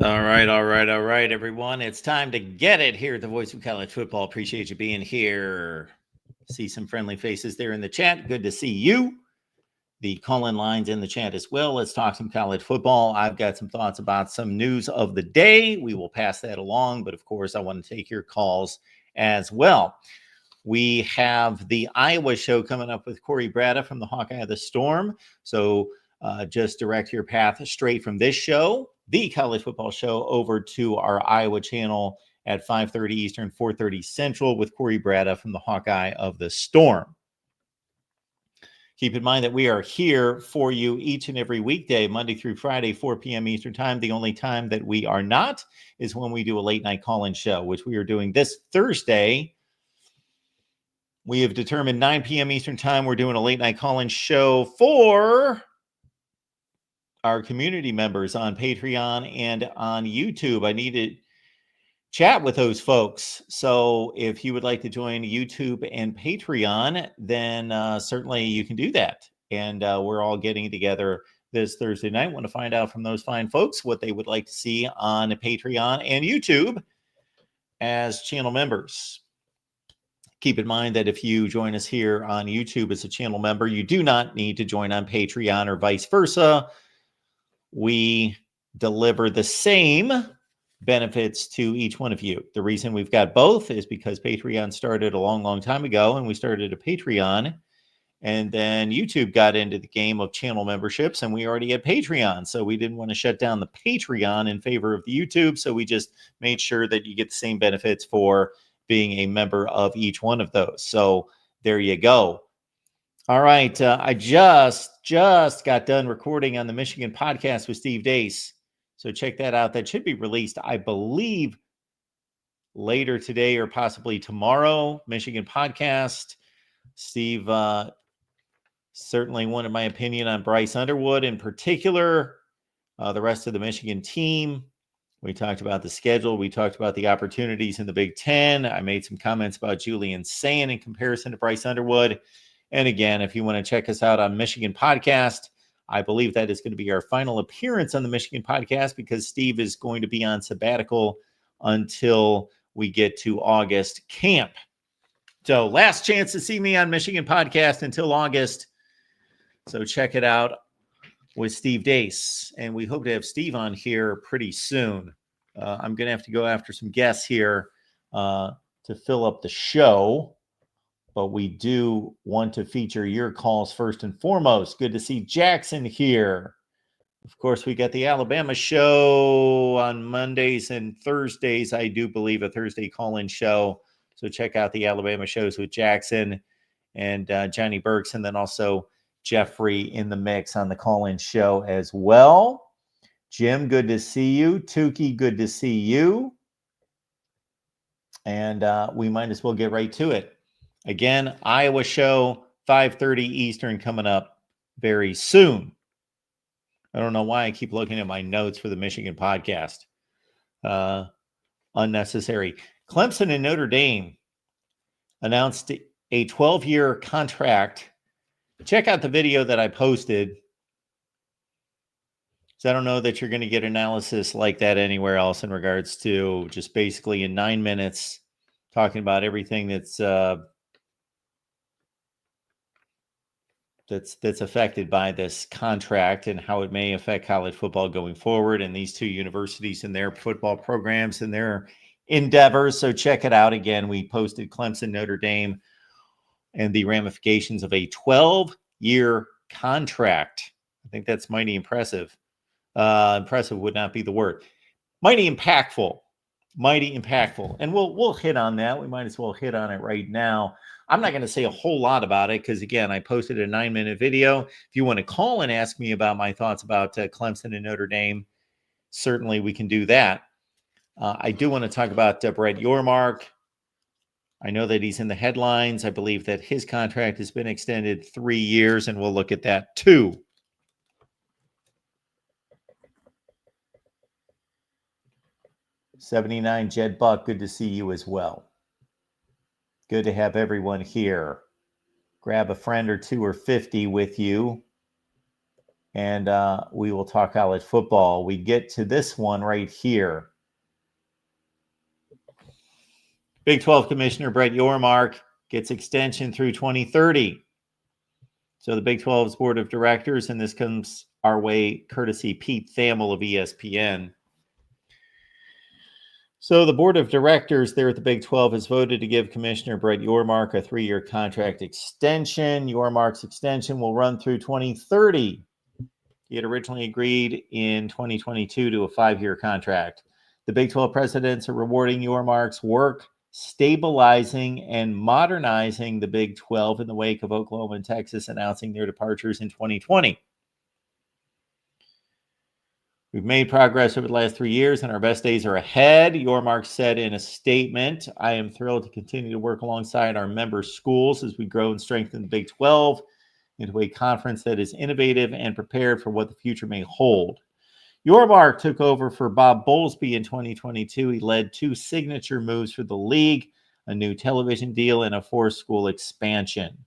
All right, everyone. It's time to get it here at the Voice of College Football. Appreciate you being here. See some friendly faces there in the chat. Good to see you. The call-in lines in the chat as well. Let's talk some college football. I've got some thoughts about some news of the day. We will pass that along, but of course, I want to take your calls as well. We have the Iowa show coming up with Corey Bret from the Hawkeye of the Storm. So just direct your path straight from this show, the college football show, over to our Iowa channel at 5:30 Eastern, 4:30 Central with Corey Bret from the Hawkeye of the Storm. Keep in mind that we are here for you each and every weekday, Monday through Friday, 4 p.m. Eastern time. The only time that we are not is when we do a late night call-in show, which we are doing this Thursday. We have determined 9 p.m. Eastern time. We're doing a late night call-in show for our community members on Patreon and on YouTube. I need to chat with those folks. So if you would like to join YouTube and Patreon, then certainly you can do that. And we're all getting together this Thursday night. Want to find out from those fine folks what they would like to see on Patreon and YouTube as channel members. Keep in mind that if you join us here on YouTube as a channel member, you do not need to join on Patreon or vice versa. We deliver the same benefits to each one of you. The reason we've got both is because Patreon started a long, long time ago, and we started a Patreon, and then YouTube got into the game of channel memberships, and we already had Patreon, so we didn't want to shut down the Patreon in favor of the YouTube, so we just made sure that you get the same benefits for being a member of each one of those. So there you go. All right, I just got done recording on the Michigan podcast with Steve Dace. So check that out. That should be released, I believe, later today or possibly tomorrow. Michigan podcast. Steve certainly wanted my opinion on Bryce Underwood in particular, the rest of the Michigan team. We talked about the schedule. We talked about the opportunities in the Big Ten. I made some comments about Julian Sayin in comparison to Bryce Underwood. And again, if you want to check us out on Michigan podcast, I believe that is going to be our final appearance on the Michigan podcast because Steve is going to be on sabbatical until we get to August camp. So last chance to see me on Michigan podcast until August. So check it out with Steve Dace. And we hope to have Steve on here pretty soon. I'm going to have to go after some guests here to fill up the show. But we do want to feature your calls first and foremost. Good to see Jackson here. Of course, we got the Alabama show on Mondays and Thursdays. I do believe a Thursday call-in show. So check out the Alabama shows with Jackson and Johnny Burks, and then also Jeffrey in the mix on the call-in show as well. Jim, good to see you. Tukey, good to see you. And we might as well get right to it. Again, Iowa show, 5:30 Eastern coming up very soon. I don't know why I keep looking at my notes for the Michigan podcast. Unnecessary. Clemson and Notre Dame announced a 12-year contract. Check out the video that I posted. So I don't know that you're going to get analysis like that anywhere else in regards to just basically in 9 minutes talking about everything that's affected by this contract and how it may affect college football going forward and these two universities and their football programs and their endeavors. So check it out. Again, we posted Clemson, Notre Dame, and the ramifications of a 12-year contract. I think that's mighty impressive. Impressive would not be the word. Mighty impactful. And we'll hit on that. We might as well hit on it right now. I'm not going to say a whole lot about it because, again, I posted a 9-minute video. If you want to call and ask me about my thoughts about Clemson and Notre Dame, certainly we can do that. I do want to talk about Bret Yormark. I know that he's in the headlines. I believe that his contract has been extended 3 years, and we'll look at that too. '79 Jed Buck, good to see you as well. Good to have everyone here. Grab a friend or two or 50 with you. and we will talk college football. We get to this one right here. Big 12 Commissioner Bret Yormark gets extension through 2030. So the Big 12's board of directors, and this comes our way courtesy Pete Thamel of ESPN. So the board of directors there at the Big 12 has voted to give Commissioner Bret Yormark a 3-year contract extension. Yormark's extension will run through 2030. He had originally agreed in 2022 to a 5-year contract. The Big 12 presidents are rewarding Yormark's work stabilizing and modernizing the Big 12 in the wake of Oklahoma and Texas announcing their departures in 2020. We've made progress over the last 3 years, and our best days are ahead, Yormark said in a statement. I am thrilled to continue to work alongside our member schools as we grow and strengthen the Big 12 into a conference that is innovative and prepared for what the future may hold. Yormark took over for Bob Bowlesby in 2022. He led 2 signature moves for the league, a new television deal and a 4-school expansion.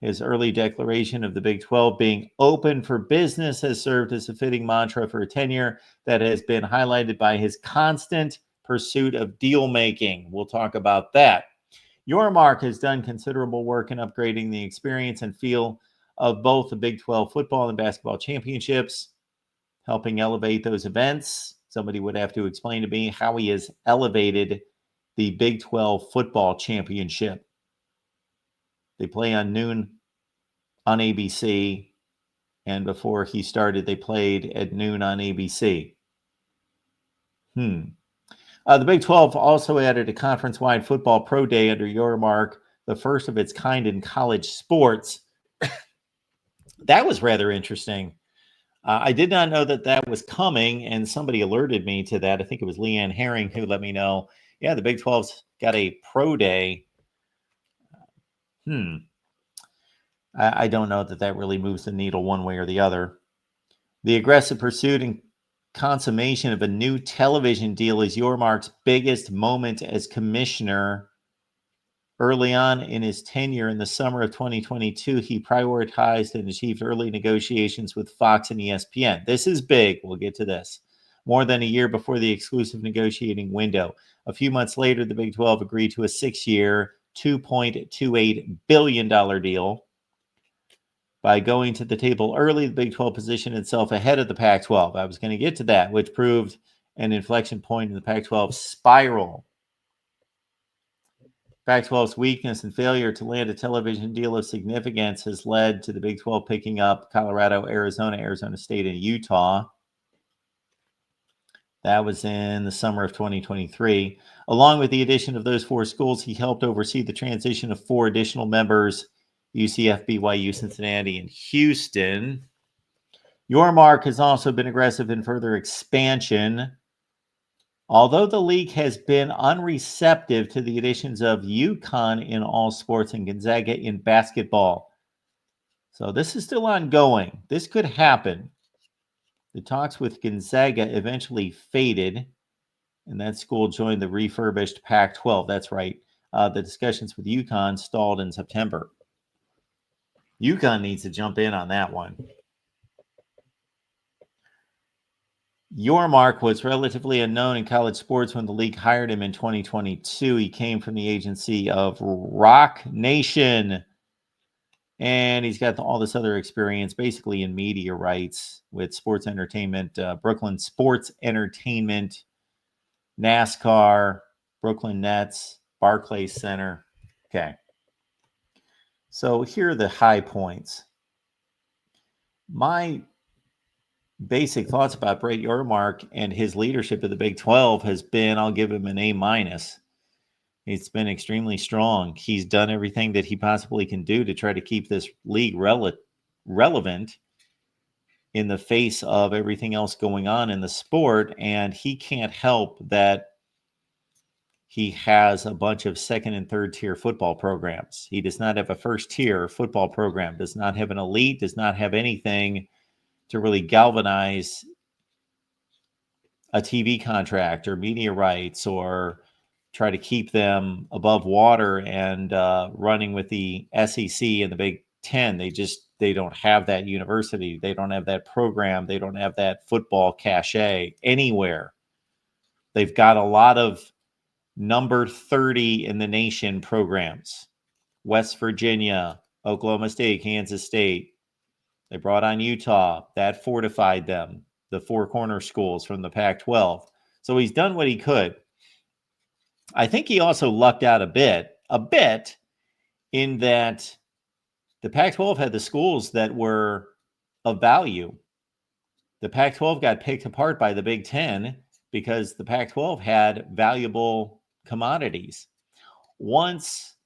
His early declaration of the Big 12 being open for business has served as a fitting mantra for a tenure that has been highlighted by his constant pursuit of deal making. We'll talk about that. Yormark has done considerable work in upgrading the experience and feel of both the Big 12 football and basketball championships, helping elevate those events. Somebody would have to explain to me how he has elevated the Big 12 football championship. They play on noon on ABC, and before he started, they played at noon on ABC. The Big 12 also added a conference-wide football pro day under Yormark, the first of its kind in college sports. That was rather interesting. I did not know that that was coming, and somebody alerted me to that. I think it was Leanne Herring who let me know. Yeah, the Big 12's got a pro day. I don't know that really moves the needle one way or the other. The aggressive pursuit and consummation of a new television deal is Yormark's biggest moment as commissioner. Early on in his tenure in the summer of 2022, he prioritized and achieved early negotiations with Fox and ESPN. This is big. We'll get to this. More than a year before the exclusive negotiating window. A few months later, the Big 12 agreed to a 6-year, $2.28 billion deal. By going to the table early, the Big 12 positioned itself ahead of the Pac-12. I was going to get to that, which proved an inflection point in the Pac-12 spiral. Pac-12's weakness and failure to land a television deal of significance has led to the Big 12 picking up Colorado, Arizona State, and Utah. That was in the summer of 2023. Along with the addition of those 4 schools, he helped oversee the transition of 4 additional members, UCF, BYU, Cincinnati, and Houston. Yormark has also been aggressive in further expansion. Although the league has been unreceptive to the additions of UConn in all sports and Gonzaga in basketball. So this is still ongoing. This could happen. The talks with Gonzaga eventually faded, and that school joined the refurbished Pac-12. That's right. The discussions with UConn stalled in September. UConn needs to jump in on that one. Yormark was relatively unknown in college sports when the league hired him in 2022. He came from the agency of Rock Nation, and he's got all this other experience basically in media rights with sports entertainment, Brooklyn Sports Entertainment, NASCAR, Brooklyn Nets, Barclays Center. Okay. So here are the high points. My basic thoughts about Bret Yormark and his leadership of the Big 12 has been, I'll give him an A-. It's been extremely strong. He's done everything that he possibly can do to try to keep this league relevant in the face of everything else going on in the sport, and he can't help that he has a bunch of second and third tier football programs. He does not have a first tier football program, does not have an elite, does not have anything to really galvanize a TV contract or media rights or try to keep them above water and running with the SEC and the Big Ten. They don't have that university. They don't have that program. They don't have that football cachet anywhere. They've got a lot of number 30 in the nation programs. West Virginia, Oklahoma State, Kansas State. They brought on Utah. That fortified them. The four corner schools from the Pac-12. So he's done what he could. I think he also lucked out a bit in that the Pac-12 had the schools that were of value. The Pac-12 got picked apart by the Big Ten because the Pac-12 had valuable commodities. Once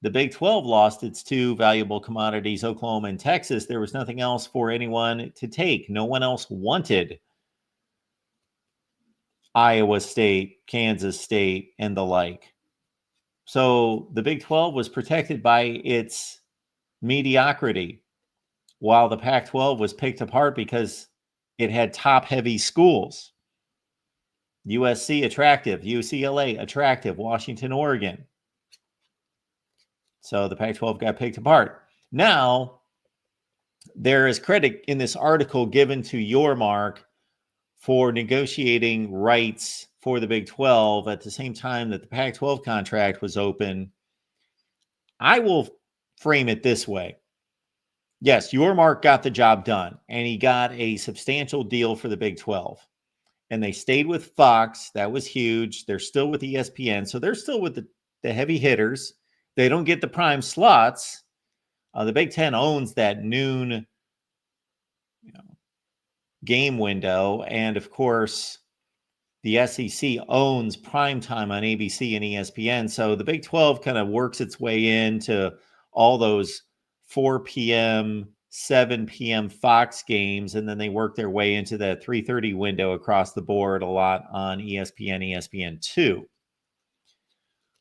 the Big 12 lost its two valuable commodities, Oklahoma and Texas, there was nothing else for anyone to take. No one else wanted Iowa State, Kansas State, and the like. So the Big 12 was protected by its mediocrity, while the Pac-12 was picked apart because it had top-heavy schools. USC attractive, UCLA attractive, Washington, Oregon. So the Pac-12 got picked apart. Now, there is credit in this article given to Yormark for negotiating rights for the Big 12 at the same time that the Pac-12 contract was open. I will frame it this way. Yes, Yormark got the job done, and he got a substantial deal for the Big 12. And they stayed with Fox. That was huge. They're still with ESPN. So they're still with the heavy hitters. They don't get the prime slots. The Big Ten owns that noon game window. And of course, the SEC owns primetime on ABC and ESPN. So the Big 12 kind of works its way into all those 4 p.m., 7 p.m. Fox games, and then they work their way into that 3:30 window across the board a lot on ESPN, ESPN2.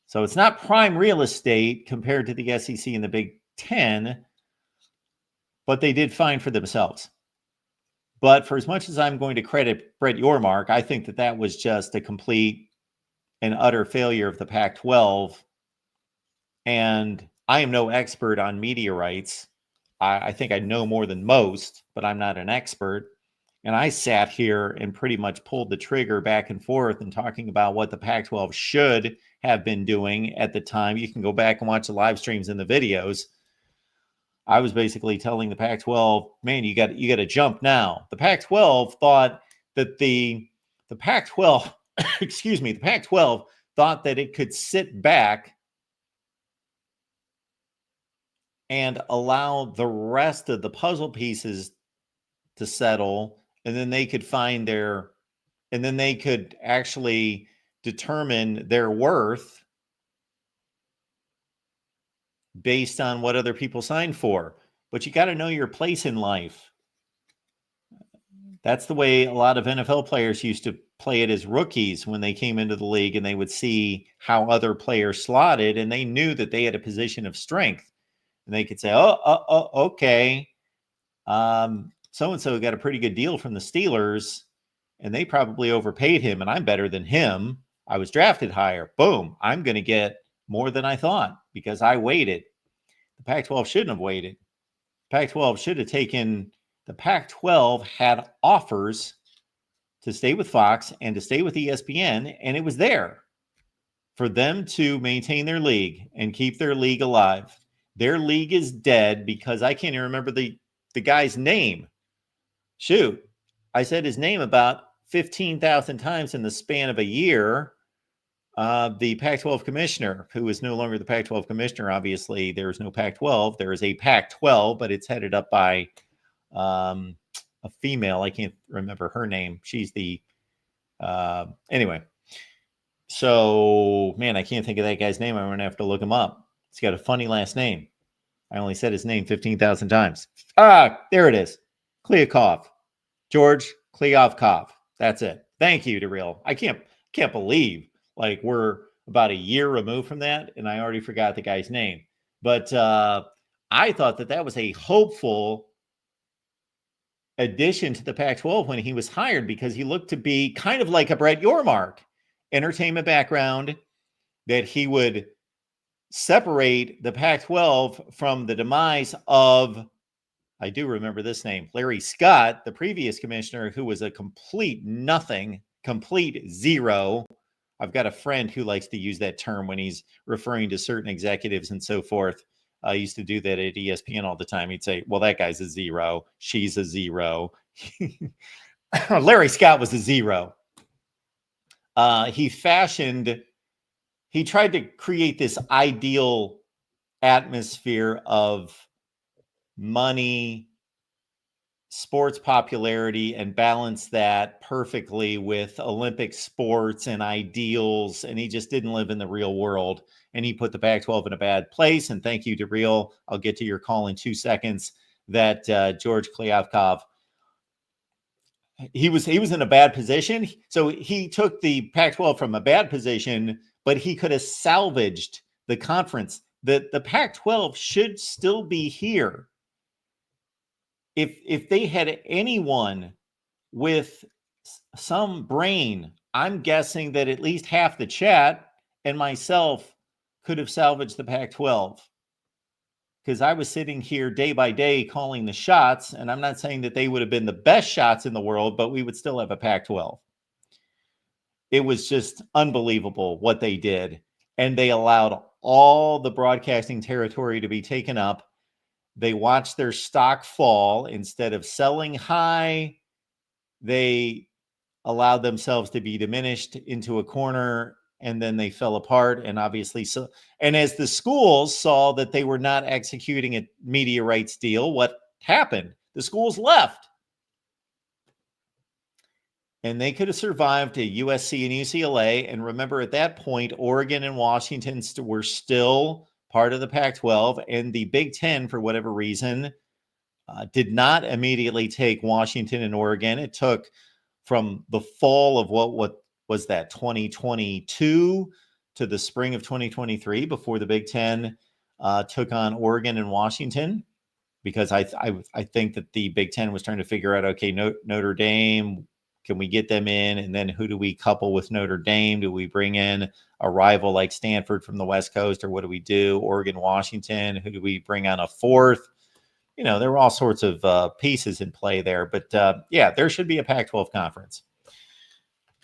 So it's not prime real estate compared to the SEC and the Big Ten, but they did fine for themselves. But for as much as I'm going to credit Bret Yormark, I think that was just a complete and utter failure of the Pac-12. And I am no expert on media rights. I think I know more than most, but I'm not an expert. And I sat here and pretty much pulled the trigger back and forth and talking about what the Pac-12 should have been doing at the time. You can go back and watch the live streams and the videos. I was basically telling the Pac-12, man, you got to jump now. The Pac-12 thought that the Pac-12, the Pac-12 thought that it could sit back and allow the rest of the puzzle pieces to settle, and then they could and then they could actually determine their worth based on what other people signed for. But you got to know your place in life. That's the way a lot of NFL players used to play it as rookies when they came into the league, and they would see how other players slotted, and they knew that they had a position of strength. And they could say, okay, so-and-so got a pretty good deal from the Steelers, and they probably overpaid him, and I'm better than him. I was drafted higher. Boom, I'm going to get more than I thought because I waited. The Pac-12 shouldn't have waited. Pac-12 should have taken – the Pac-12 had offers to stay with Fox and to stay with ESPN, and it was there for them to maintain their league and keep their league alive. Their league is dead because I can't even remember the guy's name. Shoot, I said his name about 15,000 times in the span of a year. The Pac-12 commissioner, who is no longer the Pac-12 commissioner, obviously there is no Pac-12. There is a Pac-12, but it's headed up by a female. I can't remember her name. She's the anyway. So, man, I can't think of that guy's name. I'm going to have to look him up. He's got a funny last name. I only said his name 15,000 times. There it is. Kliavkoff. George Kliavkoff. That's it. Thank you, DeReal. I can't believe like we're about a year removed from that, and I already forgot the guy's name. But I thought that was a hopeful addition to the Pac-12 when he was hired, because he looked to be kind of like a Bret Yormark, entertainment background, that he would separate the Pac-12 from the demise of, I do remember this name, Larry Scott, the previous commissioner, who was a complete nothing, complete zero. I've got a friend who likes to use that term when he's referring to certain executives and so forth. I used to do that at ESPN all the time. He'd say, well, that guy's a zero. She's a zero. Larry Scott was a zero. He tried to create this ideal atmosphere of money, sports popularity, and balance that perfectly with Olympic sports and ideals. And he just didn't live in the real world. And he put the Pac-12 in a bad place. And thank you to Real. I'll get to your call in 2 seconds. That George Kliavkov, he was in a bad position. So he took the Pac-12 from a bad position, but he could have salvaged the conference. The Pac-12 should still be here. If they had anyone with some brain, I'm guessing that at least half the chat and myself could have salvaged the Pac-12. Because I was sitting here day by day calling the shots, and I'm not saying that they would have been the best shots in the world, but we would still have a Pac-12. It was just unbelievable what they did. And they allowed all the broadcasting territory to be taken up. They watched their stock fall. Instead of selling high, they allowed themselves to be diminished into a corner, and then they fell apart. And obviously, so, and as the schools saw that they were not executing a media rights deal, what happened? The schools left. And they could have survived to USC and UCLA. And remember, at that point, Oregon and Washington were still part of the Pac-12, and the Big Ten, for whatever reason, did not immediately take Washington and Oregon. It took from the fall of what was that, 2022 to the spring of 2023 before the Big Ten took on Oregon and Washington, because I think that the Big Ten was trying to figure out, okay, Notre Dame, can we get them in? And then who do we couple with Notre Dame? Do we bring in a rival like Stanford from the West Coast, or what do we do? Oregon, Washington, who do we bring on a fourth? You know, there were all sorts of pieces in play there. But yeah, there should be a Pac-12 conference.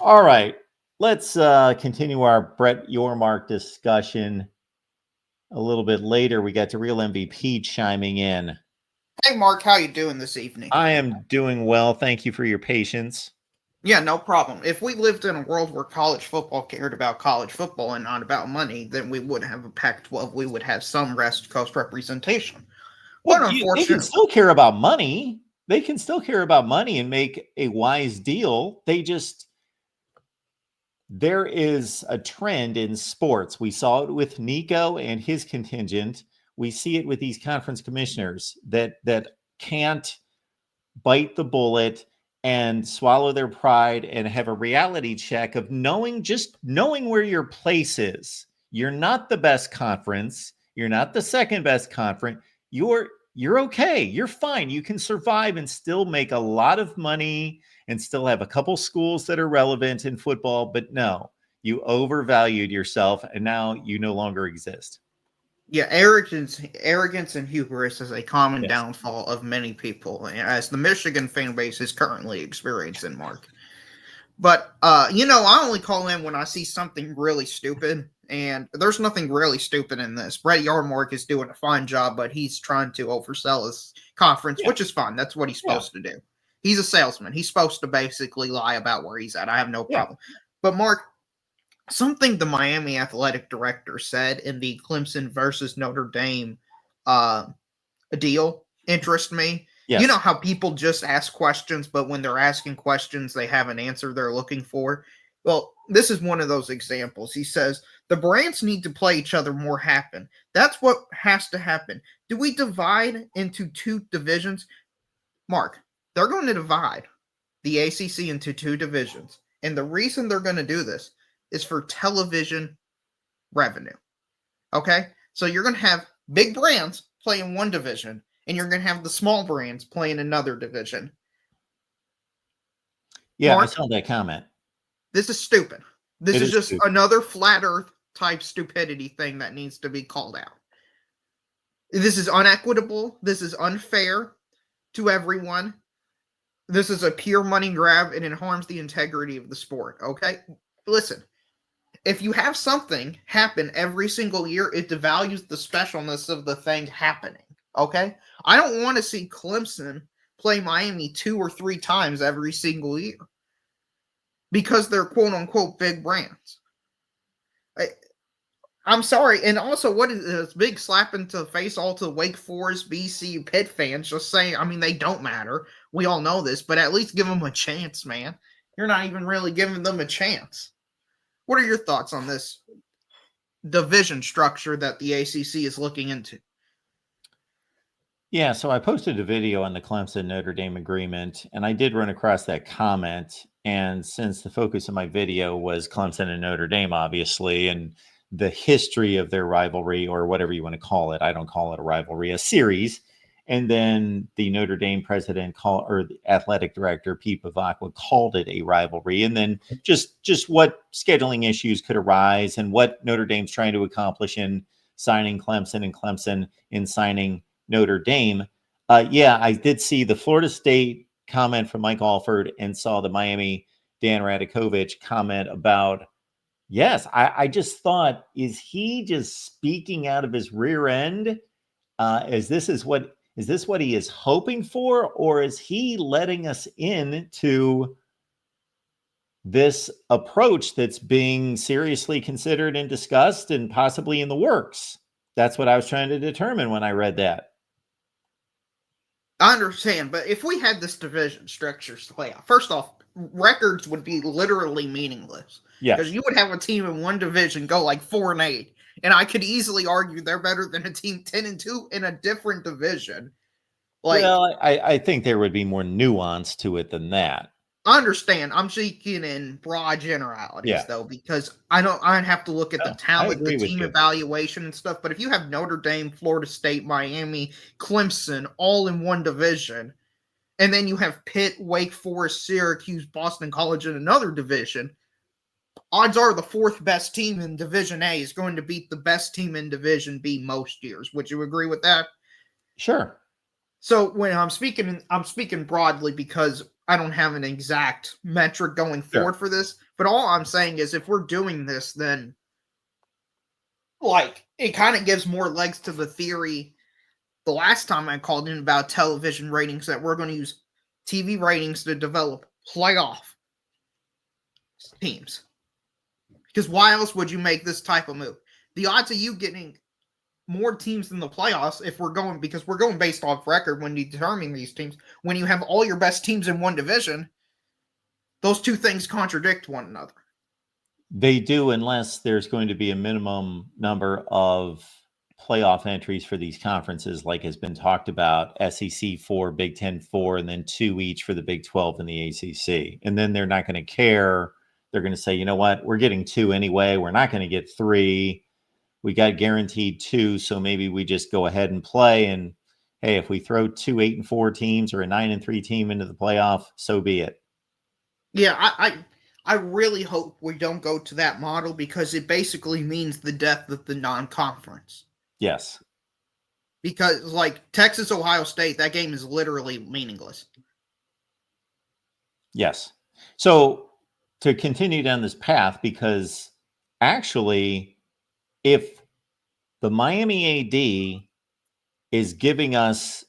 All right, let's continue our Bret Yormark discussion a little bit later. We got the Real MVP chiming in. Hey, Mark, how you doing this evening? I am doing well. Thank you for your patience. Yeah, no problem. If we lived in a world where college football cared about college football and not about money, then we wouldn't have a Pac-12. We would have some West Coast representation. Well, they can still care about money. They can still care about money and make a wise deal. There is a trend in sports. We saw it with Nico and his contingent. We see it with these conference commissioners that can't bite the bullet and swallow their pride and have a reality check of knowing where your place is. You're not the best conference. You're not the second best conference. You're okay. You're fine. You can survive and still make a lot of money and still have a couple schools that are relevant in football. But no, you overvalued yourself and now you no longer exist. Yeah, arrogance and hubris is a common downfall of many people, as the Michigan fan base is currently experiencing, Mark. But, I only call in when I see something really stupid, and there's nothing really stupid in this. Bret Yormark is doing a fine job, but he's trying to oversell his conference, which is fine. That's what he's supposed to do. He's a salesman. He's supposed to basically lie about where he's at. I have no problem. But, Mark, something the Miami athletic director said in the Clemson versus Notre Dame deal interests me. Yes. You know how people just ask questions, but when they're asking questions, they have an answer they're looking for? Well, this is one of those examples. He says, the brands need to play each other more happen. That's what has to happen. Do we divide into two divisions? Mark, they're going to divide the ACC into two divisions. And the reason they're going to do this is for television revenue. Okay? So you're going to have big brands play in one division, and you're going to have the small brands play in another division. Yeah, Mark, I saw that comment. This is stupid. This is just stupid. Another flat earth type stupidity thing that needs to be called out. This is unequitable. This is unfair to everyone. This is a pure money grab, and it harms the integrity of the sport. Okay? Listen, if you have something happen every single year, it devalues the specialness of the thing happening. Okay? I don't want to see Clemson play Miami 2 or 3 times every single year because they're quote unquote big brands. I'm sorry. And also, what is this big slap into the face all to Wake Forest, BC, Pitt fans just saying, I mean, they don't matter. We all know this, but at least give them a chance, man. You're not even really giving them a chance. What are your thoughts on this division structure that the ACC is looking into? Yeah, so I posted a video on the Clemson-Notre Dame agreement, and I did run across that comment. And since the focus of my video was Clemson and Notre Dame, obviously, and the history of their rivalry, or whatever you want to call it, I don't call it a rivalry, a series. And then the Notre Dame president or the athletic director, Pete Bavacqua, called it a rivalry. And then just what scheduling issues could arise and what Notre Dame's trying to accomplish in signing Clemson and Clemson in signing Notre Dame. Yeah, I did see the Florida State comment from Mike Alford and saw the Miami Dan Radakovich comment about, yes, I just thought, is he just speaking out of his rear end? Is this what he is hoping for, or is he letting us into this approach that's being seriously considered and discussed and possibly in the works? That's what I was trying to determine when I read that. I understand, but if we had this division structure play out, first off, records would be literally meaningless. Yeah, because you would have a team in one division go like 4-8, and I could easily argue they're better than a team 10-2 in a different division. Like, well, I think there would be more nuance to it than that. I understand. I'm speaking in broad generalities, though, because I'd have to look at the talent, the team evaluation and stuff. But if you have Notre Dame, Florida State, Miami, Clemson, all in one division, and then you have Pitt, Wake Forest, Syracuse, Boston College in another division, odds are the fourth best team in Division A is going to beat the best team in Division B most years. Would you agree with that? Sure. So when I'm speaking broadly because I don't have an exact metric going forward for this, but all I'm saying is if we're doing this, then like it kind of gives more legs to the theory the last time I called in about television ratings that we're going to use TV ratings to develop playoff teams. Because why else would you make this type of move? The odds of you getting more teams in the playoffs, because we're going based off record when determining these teams, when you have all your best teams in one division, those two things contradict one another. They do, unless there's going to be a minimum number of playoff entries for these conferences, like has been talked about, SEC 4, Big Ten 4, and then 2 each for the Big 12 and the ACC. And then they're not going to care. They're going to say, you know what, we're getting 2 anyway. We're not going to get 3. We got guaranteed 2, so maybe we just go ahead and play. And hey, if we throw 2 8-4 teams or a 9-3 team into the playoff, so be it. Yeah, I really hope we don't go to that model because it basically means the death of the non-conference. Yes. Because like Texas, Ohio State, that game is literally meaningless. Yes. So to continue down this path, because actually, if the Miami AD is giving us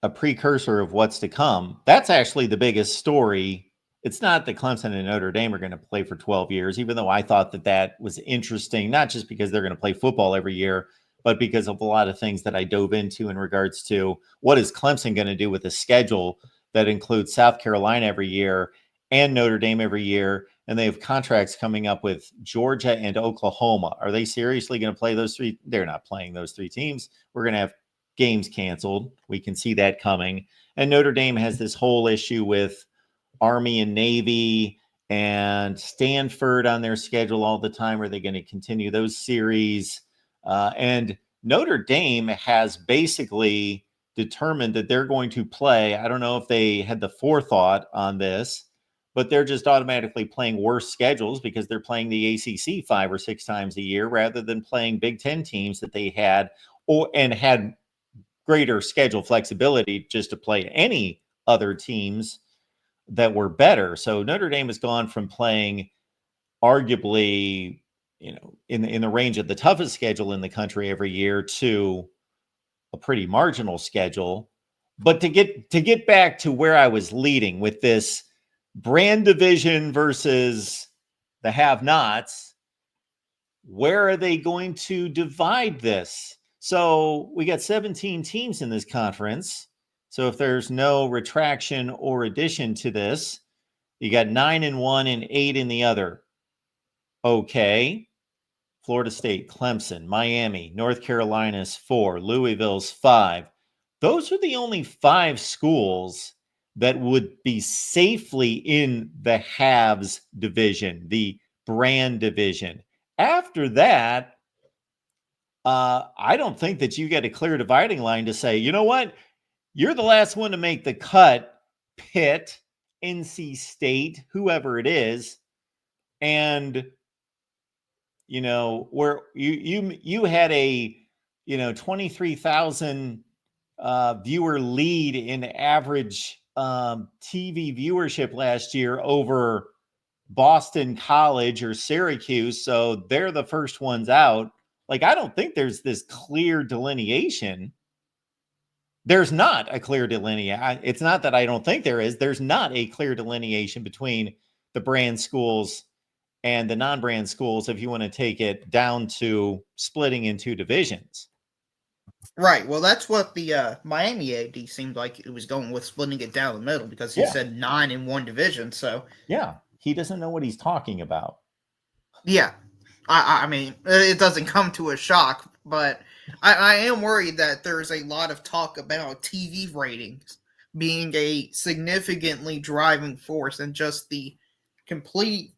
a precursor of what's to come, that's actually the biggest story. It's not that Clemson and Notre Dame are going to play for 12 years, even though I thought that was interesting, not just because they're going to play football every year, but because of a lot of things that I dove into in regards to what is Clemson going to do with a schedule that includes South Carolina every year and Notre Dame every year. And they have contracts coming up with Georgia and Oklahoma. Are they seriously going to play those 3? They're not playing those 3 teams. We're going to have games canceled. We can see that coming. And Notre Dame has this whole issue with Army and Navy and Stanford on their schedule all the time. Are they going to continue those series? And Notre Dame has basically determined that they're going to play. I don't know if they had the forethought on this, but they're just automatically playing worse schedules because they're playing the ACC 5 or 6 times a year rather than playing Big Ten teams that they had and had greater schedule flexibility just to play any other teams that were better. So Notre Dame has gone from playing arguably, in the range of the toughest schedule in the country every year to a pretty marginal schedule. But to get back to where I was leading with this brand division versus the have-nots, where are they going to divide this? So we got 17 teams in this conference. So if there's no retraction or addition to this, you got 9 in one and 8 in the other. Okay. Florida State, Clemson, Miami, North Carolina's 4, Louisville's 5. Those are the only 5 schools that would be safely in the haves division, the brand division. After that, I don't think that you get a clear dividing line to say, you know what, you're the last one to make the cut, Pitt, NC State, whoever it is, and where you had a 23,000 viewer lead in average TV viewership last year over Boston College or Syracuse, so they're the first ones out. Like, I don't think there's this clear delineation. There's not a clear delineation. It's not that I don't think there is. There's not a clear delineation between the brand schools and the non-brand schools if you want to take it down to splitting into divisions. Right. Well, that's what the Miami AD seemed like it was going with, splitting it down the middle, because he said 9 in one division. So yeah, he doesn't know what he's talking about. Yeah. I mean, it doesn't come to a shock, but I am worried that there's a lot of talk about TV ratings being a significantly driving force, and just the complete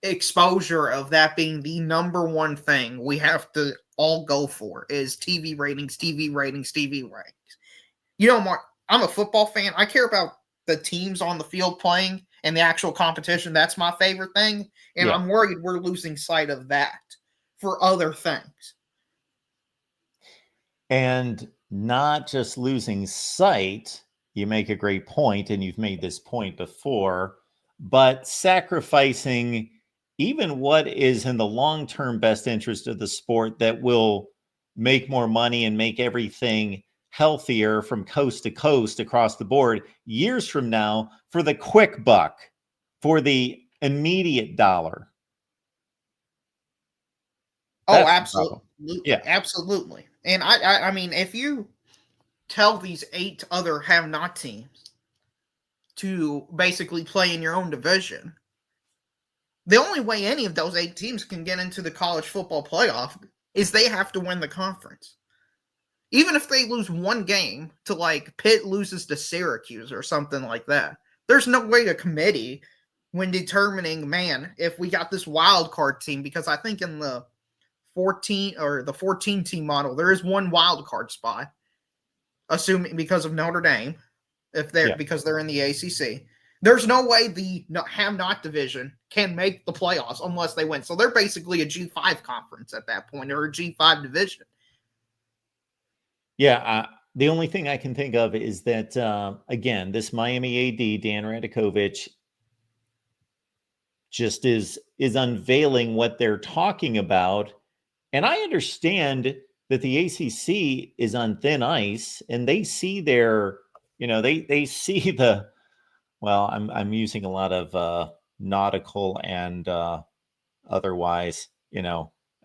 exposure of that being the number one thing we have to all go for is TV ratings, TV ratings, TV ratings. Mark, I'm a football fan. I care about the teams on the field playing and the actual competition. That's my favorite thing. And I'm worried we're losing sight of that for other things. And not just losing sight, you make a great point, and you've made this point before, but sacrificing even what is in the long-term best interest of the sport that will make more money and make everything healthier from coast to coast across the board years from now for the quick buck, for the immediate dollar. That's absolutely. Yeah, absolutely. And I mean, if you tell these 8 other have-not teams to basically play in your own division, the only way any of those 8 teams can get into the college football playoff is they have to win the conference. Even if they lose one game to, like, Pitt loses to Syracuse or something like that, there's no way a committee, when determining, man, if we got this wild card team, because I think in the 14 team model, there is one wild card spot, assuming because of Notre Dame, because they're in the ACC. There's no way the have-not division can make the playoffs unless they win. So they're basically a G5 conference at that point, or a G5 division. Yeah, the only thing I can think of is that, again, this Miami AD, Dan Radakovich, just is unveiling what they're talking about. And I understand that the ACC is on thin ice, and they see they see the, well, I'm using a lot of nautical and otherwise,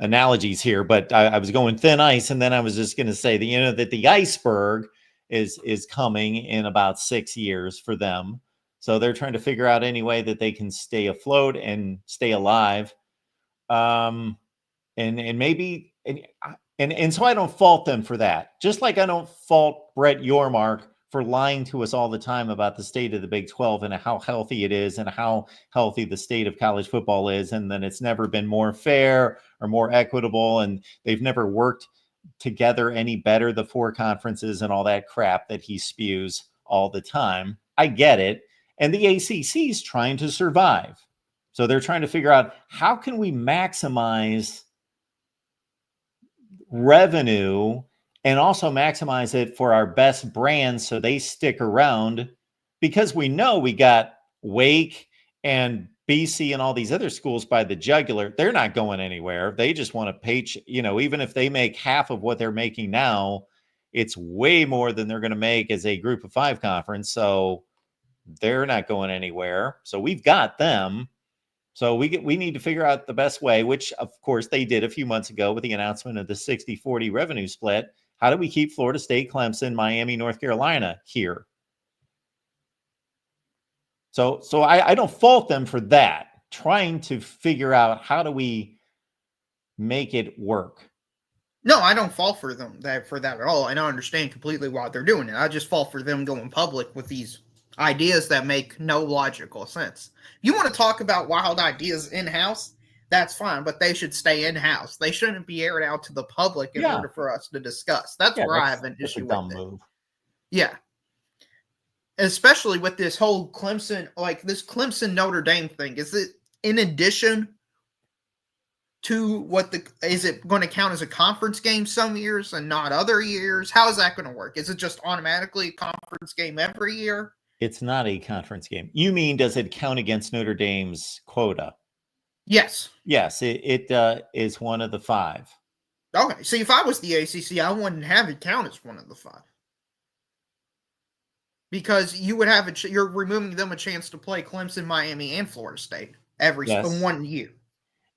analogies here, but I was going thin ice, and then I was just going to say that the iceberg is coming in about 6 years for them. So they're trying to figure out any way that they can stay afloat and stay alive. And maybe, and so I don't fault them for that. Just like I don't fault Bret Yormark for lying to us all the time about the state of the Big 12 and how healthy it is and how healthy the state of college football is. And then it's never been more fair or more equitable. And they've never worked together any better, the 4 conferences and all that crap that he spews all the time. I get it. And the ACC is trying to survive. So they're trying to figure out, how can we maximize revenue and also maximize it for our best brands so they stick around, because we know we got Wake and BC and all these other schools by the jugular. They're not going anywhere. They just want to pay, even if they make half of what they're making now, it's way more than they're going to make as a group of 5 conference. So they're not going anywhere. So we've got them. So we need to figure out the best way, which of course they did a few months ago with the announcement of the 60-40 revenue split. How do we keep Florida State, Clemson, Miami, North Carolina here? So I don't fault them for that, trying to figure out how do we make it work. No, I don't fault for them for that at all. I don't understand completely why they're doing it. I just fault for them going public with these ideas that make no logical sense. If you want to talk about wild ideas in-house, that's fine, but they should stay in-house. They shouldn't be aired out to the public in order for us to discuss. That's where I have an issue with it. Yeah. Especially with this whole Clemson, like this Clemson-Notre Dame thing. Is it in addition to is it going to count as a conference game some years and not other years? How is that going to work? Is it just automatically a conference game every year? It's not a conference game. You mean, does it count against Notre Dame's quota? Yes. Yes, it is one of the 5. Okay. See, if I was the ACC, I wouldn't have it count as one of the 5. Because you would have you're removing them a chance to play Clemson, Miami, and Florida State every 1 year.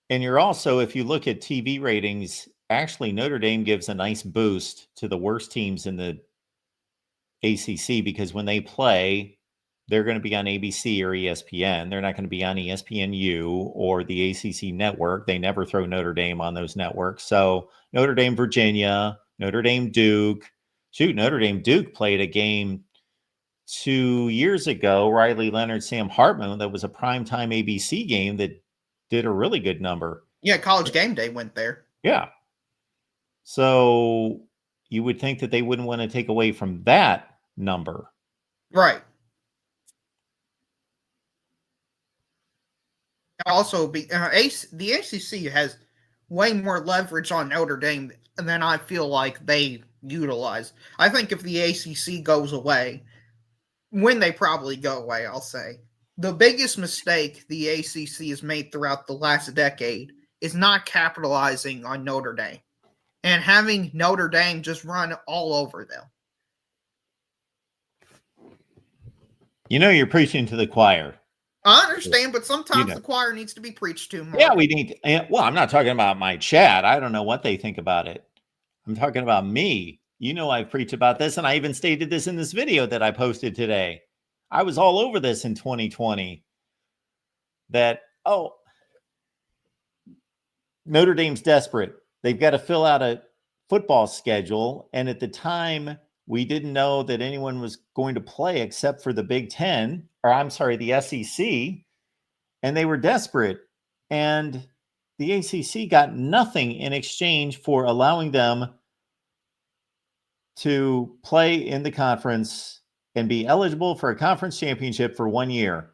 And you're also, if you look at TV ratings, actually Notre Dame gives a nice boost to the worst teams in the ACC, because when they play, they're going to be on ABC or ESPN. They're not going to be on ESPNU or the ACC network. They never throw Notre Dame on those networks. So Notre Dame, Virginia, Notre Dame, Duke. Shoot, Notre Dame, Duke played a game 2 years ago, Riley Leonard, Sam Hartman, that was a primetime ABC game that did a really good number. Yeah, College Game Day went there. Yeah. So you would think that they wouldn't want to take away from that number. Right. Also, the ACC has way more leverage on Notre Dame than I feel like they utilize. I think if the ACC goes away, when they probably go away, I'll say, the biggest mistake the ACC has made throughout the last decade is not capitalizing on Notre Dame and having Notre Dame just run all over them. You're preaching to the choir. I understand, but sometimes the choir needs to be preached to more. Yeah, we need to. Well, I'm not talking about my chat. I don't know what they think about it. I'm talking about me. I've preached about this, and I even stated this in this video that I posted today. I was all over this in 2020. That, Notre Dame's desperate. They've got to fill out a football schedule. And at the time, we didn't know that anyone was going to play except for the Big Ten, the SEC. And they were desperate. And the ACC got nothing in exchange for allowing them to play in the conference and be eligible for a conference championship for 1 year.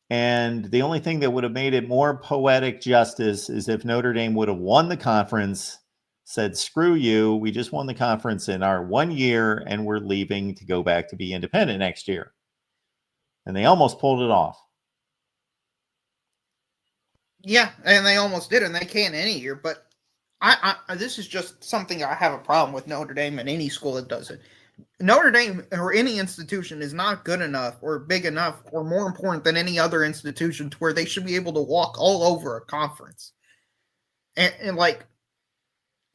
And the only thing that would have made it more poetic justice is if Notre Dame would have won the conference, said, screw you, we just won the conference in our 1 year and we're leaving to go back to be independent next year. And they almost pulled it off. Yeah, and they almost did, and they can any year, but this is just something I have a problem with Notre Dame and any school that does it. Notre Dame or any institution is not good enough or big enough or more important than any other institution to where they should be able to walk all over a conference. And like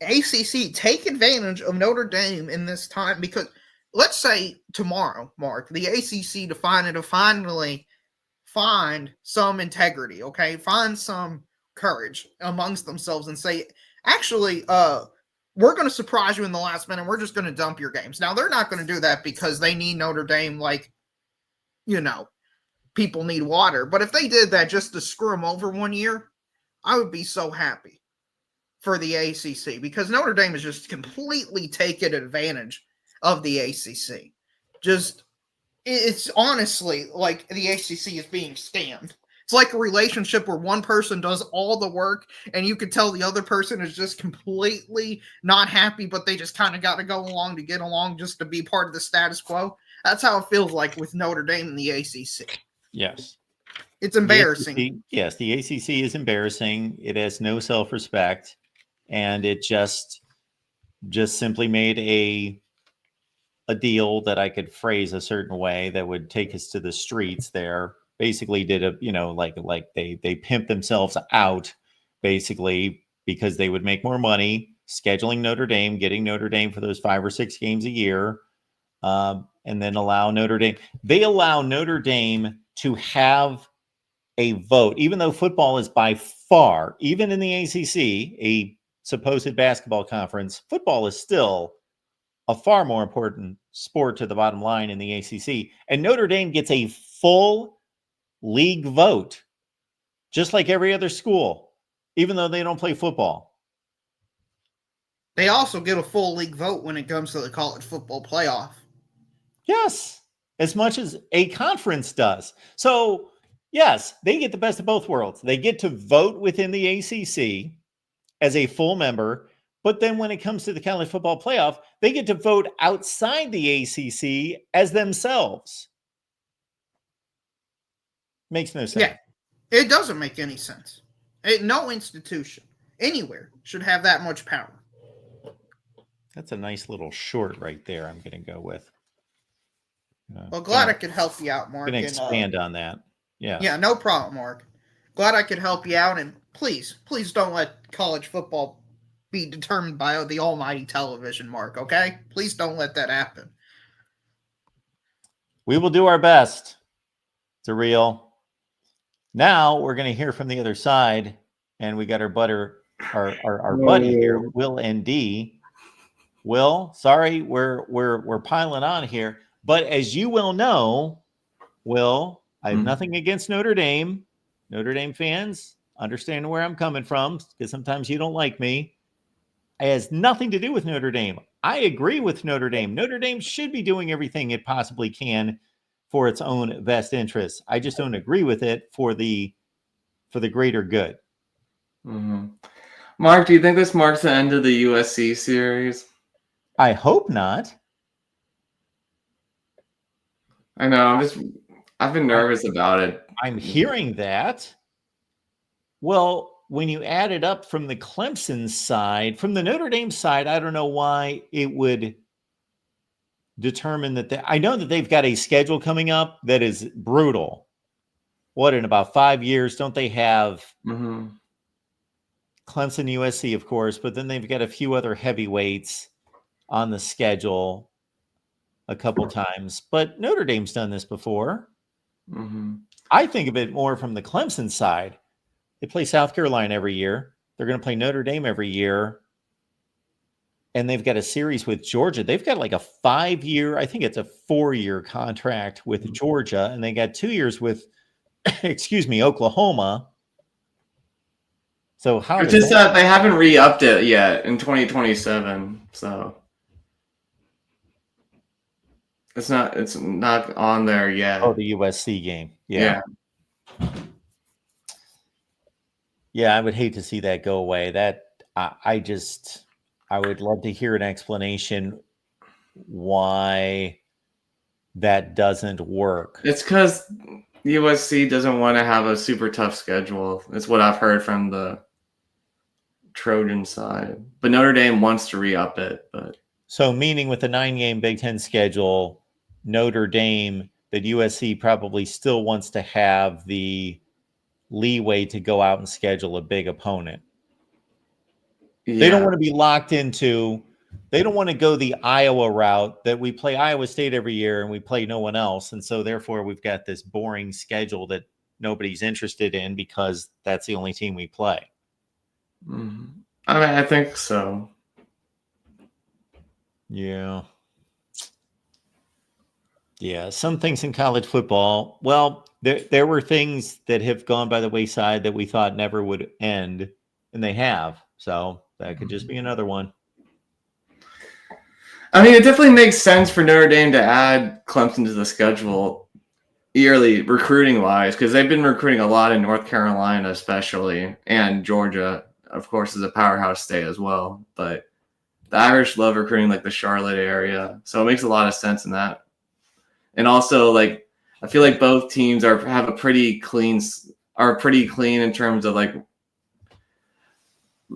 ACC, take advantage of Notre Dame in this time, because let's say tomorrow, Mark, the ACC to finally find some integrity, okay? Find some courage amongst themselves and say, actually, we're going to surprise you in the last minute. We're just going to dump your games. Now, they're not going to do that because they need Notre Dame like, people need water. But if they did that just to screw them over 1 year, I would be so happy for the ACC, because Notre Dame is just completely taking advantage of the ACC. it's honestly like the ACC is being scammed. It's like a relationship where one person does all the work and you could tell the other person is just completely not happy, but they just kind of got to go along to get along just to be part of the status quo. That's how it feels like with Notre Dame and the ACC. Yes. It's embarrassing. The ACC is embarrassing. It has no self-respect, and it just simply made a deal that I could phrase a certain way that would take us to the streets there. Basically did they pimped themselves out basically because they would make more money scheduling Notre Dame, getting Notre Dame for those 5 or 6 games a year, and then allow Notre Dame. They allow Notre Dame to have a vote, even though football is by far, even in the ACC, a supposed basketball conference, football is still a far more important sport to the bottom line in the ACC. And Notre Dame gets a full league vote, just like every other school, even though they don't play football. They also get a full league vote when it comes to the college football playoff. Yes, as much as a conference does. So, yes, they get the best of both worlds. They get to vote within the ACC as a full member, but then when it comes to the college football playoff, they get to vote outside the ACC as themselves. Makes no sense. Yeah, it doesn't make any sense. No institution anywhere should have that much power. That's a nice little short right there. I'm going to go with. Well, glad I could help you out, Mark. I'm going to expand on that. Yeah. Yeah, no problem, Mark. Glad I could help you out, and please don't let college football be determined by the almighty television, Mark, okay? Please don't let that happen. We will do our best. It's a real. Now we're going to hear from the other side, and we got our buddy here, Will ND. Will, sorry, we're piling on here, but as you will know, Will, I have nothing against Notre Dame. Notre Dame fans understand where I'm coming from because sometimes you don't like me. It has nothing to do with Notre Dame. I agree with Notre Dame. Notre Dame should be doing everything it possibly can for its own best interests. I just don't agree with it for the greater good. Mm-hmm. Mark, do you think this marks the end of the USC series? I hope not. I know. I've been nervous about it. I'm hearing that. Well, when you add it up from the Clemson side, from the Notre Dame side, I don't know why it would determine that. I know that they've got a schedule coming up that is brutal. What, in about 5 years, don't they have Clemson, USC, of course, but then they've got a few other heavyweights on the schedule a couple times. But Notre Dame's done this before. I think of it more from the Clemson side. They play South Carolina every year. They're going to play Notre Dame every year. And they've got a series with Georgia. They've got like a 5-year, I think it's a 4-year contract with Georgia. And they got 2 years with, Oklahoma. So how it's just that they haven't re-upped it yet in 2027. So it's not on there yet. Oh, the USC game. Yeah. Yeah, I would hate to see that go away. That I would love to hear an explanation why that doesn't work. It's because USC doesn't want to have a super tough schedule. It's what I've heard from the Trojan side. But Notre Dame wants to re-up it. But so meaning with the 9-game Big Ten schedule, Notre Dame, that USC probably still wants to have the leeway to go out and schedule a big opponent. Yeah. They don't want to be locked into, they don't want to go the Iowa route that we play Iowa State every year and we play no one else. And so therefore we've got this boring schedule that nobody's interested in because that's the only team we play. I mean, I think so. Yeah. Yeah. Some things in college football, well, there were things that have gone by the wayside that we thought never would end, and they have. So that could just be another one. I mean, it definitely makes sense for Notre Dame to add Clemson to the schedule yearly, recruiting-wise, because they've been recruiting a lot in North Carolina, especially, and Georgia, of course, is a powerhouse state as well. But the Irish love recruiting like the Charlotte area, so it makes a lot of sense in that. And also, like, I feel like both teams are pretty clean in terms of like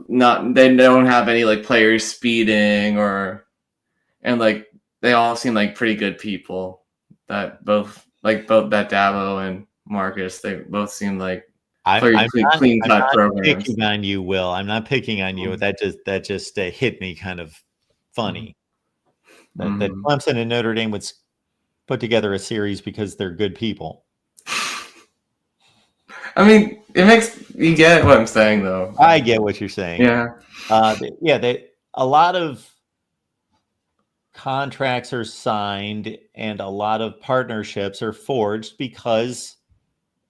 they don't have any like players speeding and like they all seem like pretty good people that both that Dabo and Marcus, they both seem like very clean cut programs. Picking on you, Will. I'm not picking on you. That just hit me kind of funny. That Clemson and Notre Dame would put together a series because they're good people. I mean, you get what I'm saying, though. I get what you're saying. Yeah. A lot of contracts are signed and a lot of partnerships are forged because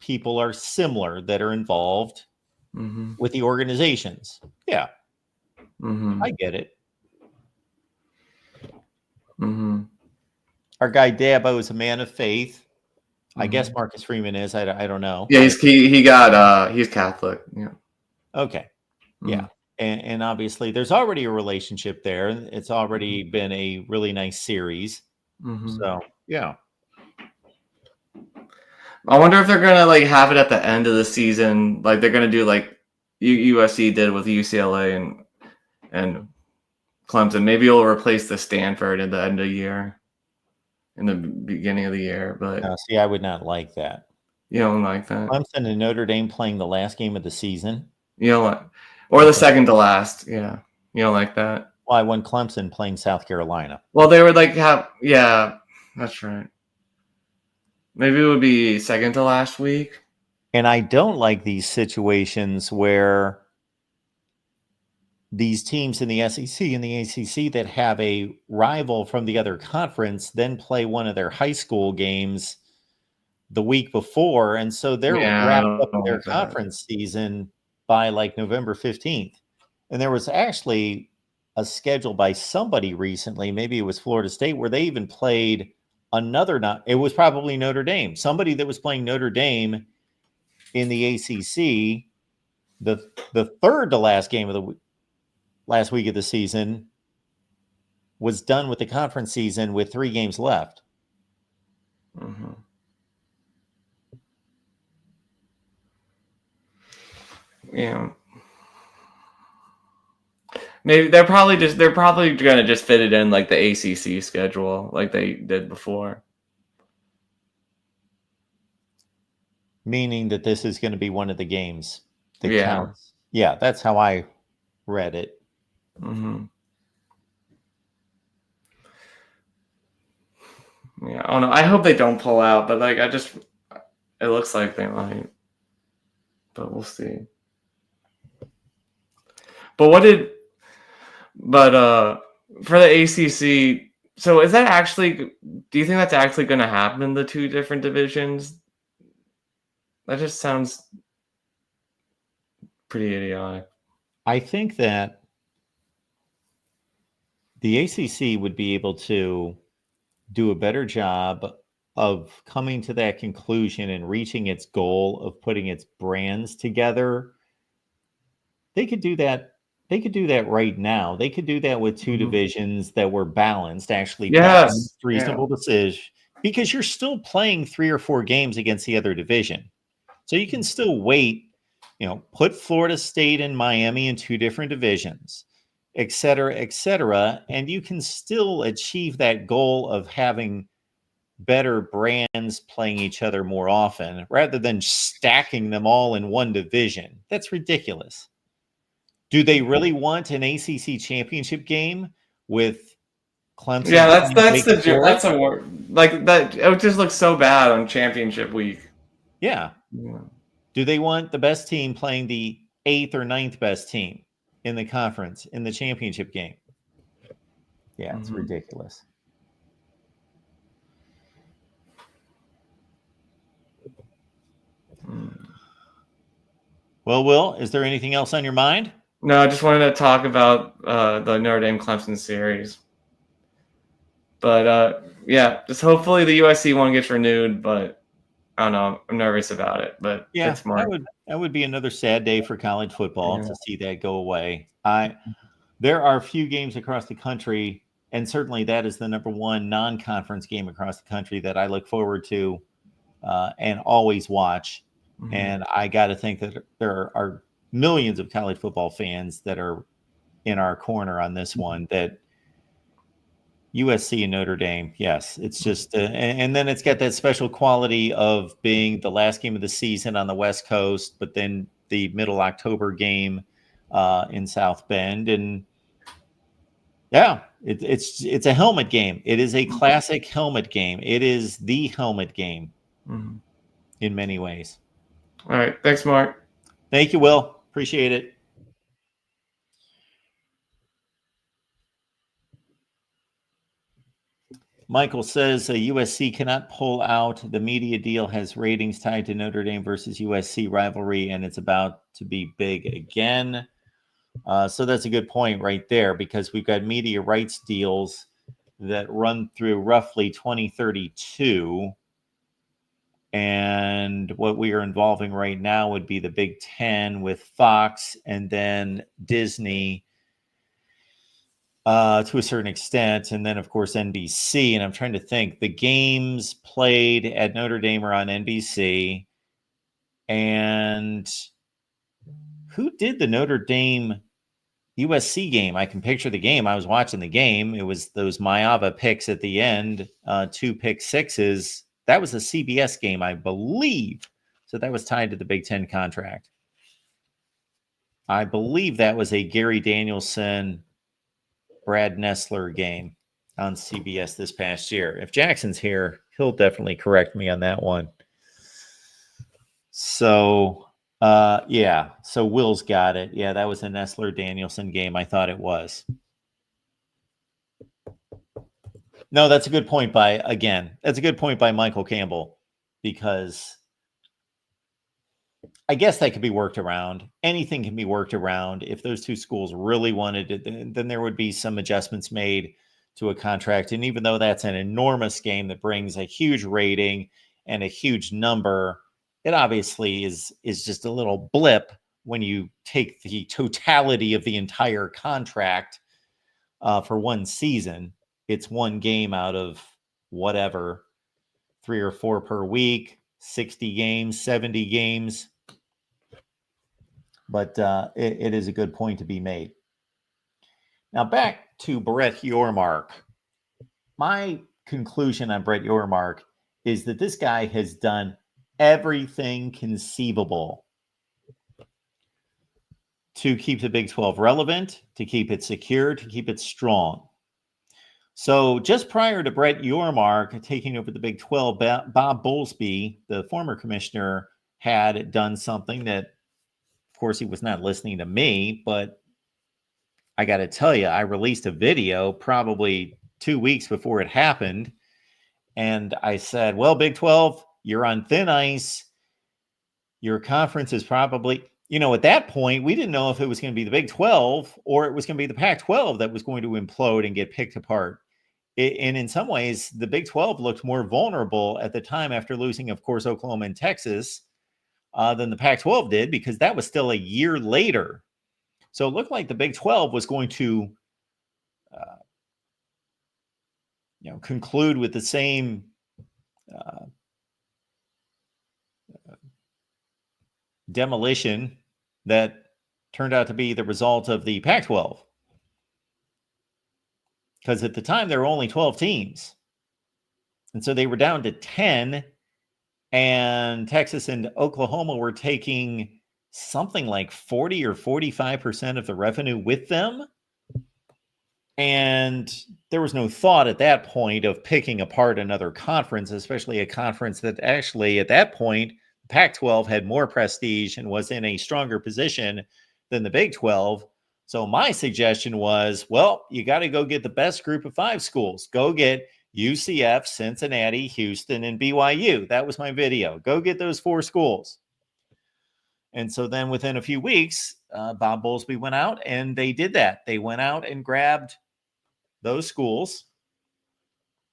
people are similar that are involved with the organizations. Yeah. I get it. Our guy Dabo is a man of faith. I guess Marcus Freeman is. I don't know. Yeah, he's Catholic. Yeah. Okay. Yeah. And obviously there's already a relationship there. It's already been a really nice series. So yeah. I wonder if they're gonna like have it at the end of the season, like they're gonna do like USC did with UCLA and Clemson. Maybe it'll replace the Stanford at the end of the year, in the beginning of the year. But see, I would not like that. You don't like that? Clemson and Notre Dame playing the last game of the season. You don't like, or the second to last. Yeah, you don't like that. Well, I won Clemson playing South Carolina. Well, they would like yeah, that's right. Maybe it would be second to last week. And I don't like these situations where these teams in the SEC and the ACC that have a rival from the other conference then play one of their high school games the week before. And so they're wrapped up their conference season by like November 15th. And there was actually a schedule by somebody recently, maybe it was Florida State, where they even played it was probably Notre Dame, somebody that was playing Notre Dame in the ACC, the third to last game of the last week of the season was done with the conference season with 3 games left. Yeah. Maybe they're probably gonna just fit it in like the ACC schedule, like they did before. Meaning that this is going to be one of the games that counts. Yeah, that's how I read it. Yeah, I don't know. I hope they don't pull out, but like it looks like they might. But we'll see. But for the ACC, so is that actually, do you think that's actually going to happen in the 2 different divisions? That just sounds pretty idiotic. I think that the ACC would be able to do a better job of coming to that conclusion and reaching its goal of putting its brands together. They could do that. They could do that right now. They could do that with 2 divisions that were balanced, actually. Yes. Reasonable decision, because you're still playing 3 or 4 games against the other division. So you can still wait, put Florida State and Miami in 2 different divisions, et cetera, and you can still achieve that goal of having better brands playing each other more often rather than stacking them all in one division. That's ridiculous. Do they really want an ACC championship game with Clemson? Yeah, that's a word. Like that, it just looks so bad on championship week. Yeah. Do they want the best team playing the 8th or 9th best team in the conference in the championship game? Yeah, it's ridiculous. Well, Will, is there anything else on your mind? No, I just wanted to talk about the Notre Dame Clemson series. But yeah, just hopefully the USC one gets renewed. But I don't know. I'm nervous about it. But Yeah, thanks, Mark. that would be another sad day for college football Yeah. to see that go away. There are a few games across the country, and certainly that is the number one non-conference game across the country that I look forward to and always watch. Mhm. And I got to think that there are millions of college football fans that are in our corner on this one. That USC and Notre Dame, yes, it's just, and then it's got that special quality of being the last game of the season on the West Coast, but then the middle October game in South Bend, and yeah, it's a helmet game. It is a classic helmet game. It is the helmet game in many ways. All right, thanks, Mark. Thank you, Will. Appreciate it. Michael says USC cannot pull out. The media deal has ratings tied to Notre Dame versus USC rivalry, and it's about to be big again. So that's a good point right there, because we've got media rights deals that run through roughly 2032. And what we are involving right now would be the Big Ten with Fox and then Disney to a certain extent, and then of course NBC. And I'm trying to think, the games played at Notre Dame are on NBC. And who did the Notre Dame USC game? I can picture the game. I was watching the game. It was those Maeva picks at the end, 2 pick sixes. That was a CBS game, I believe. So that was tied to the Big Ten contract. I believe that was a Gary Danielson, Brad Nessler game on CBS this past year. If Jackson's here, he'll definitely correct me on that one. So, yeah. So Will's got it. Yeah, that was a Nessler Danielson game. I thought it was. No, that's a good point that's a good point by Michael Campbell, because I guess that could be worked around. Anything can be worked around. If those two schools really wanted it, then there would be some adjustments made to a contract. And even though that's an enormous game that brings a huge rating and a huge number, it obviously is just a little blip when you take the totality of the entire contract for one season. It's one game out of whatever, 3 or 4 per week, 60 games, 70 games. But it is a good point to be made. Now back to Bret Yormark. My conclusion on Bret Yormark is that this guy has done everything conceivable to keep the Big 12 relevant, to keep it secure, to keep it strong. So just prior to Bret Yormark taking over the Big 12, Bob Bowlesby, the former commissioner, had done something that, of course, he was not listening to me, but I got to tell you, I released a video probably 2 weeks before it happened. And I said, well, Big 12, you're on thin ice. Your conference is probably, at that point, we didn't know if it was going to be the Big 12 or it was going to be the Pac-12 that was going to implode and get picked apart. And in some ways, the Big 12 looked more vulnerable at the time after losing, of course, Oklahoma and Texas than the Pac-12 did, because that was still a year later. So it looked like the Big 12 was going to conclude with the same demolition that turned out to be the result of the Pac-12. Because at the time, there were only 12 teams. And so they were down to 10, and Texas and Oklahoma were taking something like 40 or 45% of the revenue with them. And there was no thought at that point of picking apart another conference, especially a conference that actually at that point, Pac-12 had more prestige and was in a stronger position than the Big 12. So my suggestion was, well, you got to go get the best group of 5 schools. Go get UCF, Cincinnati, Houston, and BYU. That was my video. Go get those 4 schools. And so then within a few weeks, Bob Bowlesby went out and they did that. They went out and grabbed those schools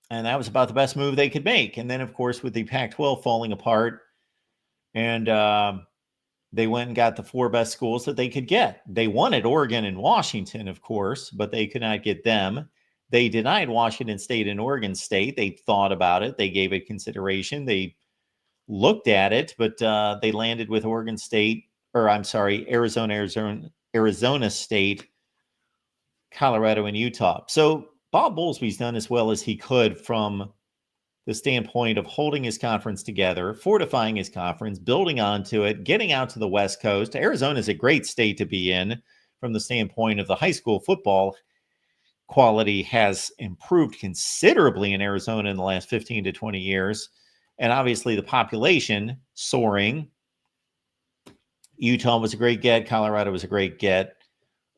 And that was about the best move they could make. And then, of course, with the Pac-12 falling apart, and they went and got the 4 best schools that they could get. They wanted Oregon and Washington, of course, but they could not get them. They denied Washington State and Oregon State. They thought about it. They gave it consideration. They looked at it, but they landed with Oregon State, or I'm sorry, Arizona State, Colorado, and Utah. So Bob Bowlesby's done as well as he could from the standpoint of holding his conference together, fortifying his conference, building onto it, getting out to the West Coast. Arizona is a great state to be in from the standpoint of the high school football quality has improved considerably in Arizona in the last 15 to 20 years. And obviously the population soaring. Utah was a great get. Colorado was a great get.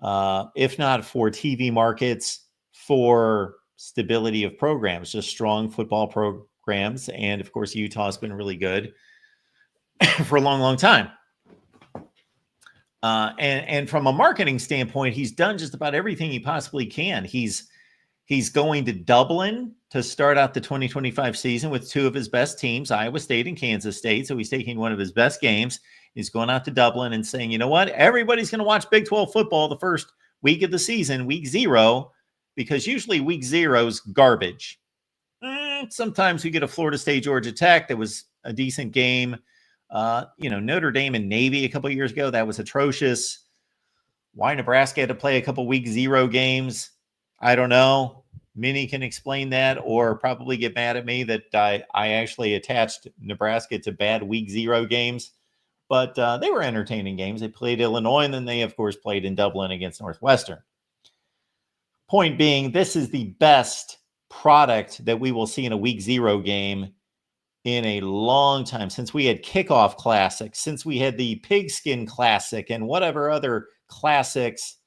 If not for TV markets, for stability of programs, just strong football programs. And of course, Utah's been really good for a long, long time. And from a marketing standpoint, he's done just about everything he possibly can. He's going to Dublin to start out the 2025 season with 2 of his best teams, Iowa State and Kansas State. So he's taking one of his best games. He's going out to Dublin and saying, you know what? Everybody's going to watch Big 12 football the first week of the season, week 0, because usually week 0 is garbage. Sometimes we get a Florida State, Georgia Tech. That was a decent game. Notre Dame and Navy a couple of years ago, that was atrocious. Why Nebraska had to play a couple week 0 games, I don't know. Minnie can explain that, or probably get mad at me that I actually attached Nebraska to bad week 0 games. But they were entertaining games. They played Illinois, and then they, of course, played in Dublin against Northwestern. Point being, this is the best product that we will see in a week 0 game in a long time, since we had Kickoff Classic, since we had the Pigskin Classic, and whatever other classics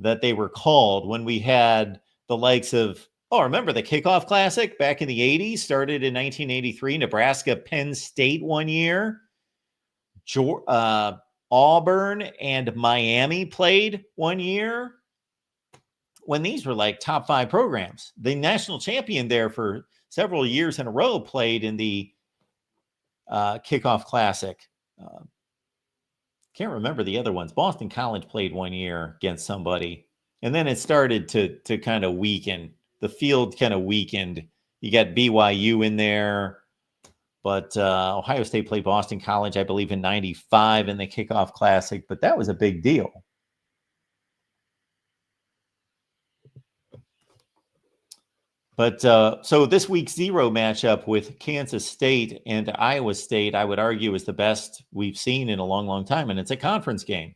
that they were called, when we had the likes of, remember the Kickoff Classic back in the 80s, started in 1983, Nebraska, Penn State one year, Auburn and Miami played one year, when these were like top 5 programs. The national champion there for several years in a row played in the Kickoff Classic. Can't remember the other ones. Boston College played one year against somebody, and then it started to kind of weaken. The field kind of weakened. You got BYU in there, but Ohio State played Boston College, I believe, in '95 in the Kickoff Classic, but that was a big deal. But so this week 0 matchup with Kansas State and Iowa State, I would argue, is the best we've seen in a long, long time. And it's a conference game.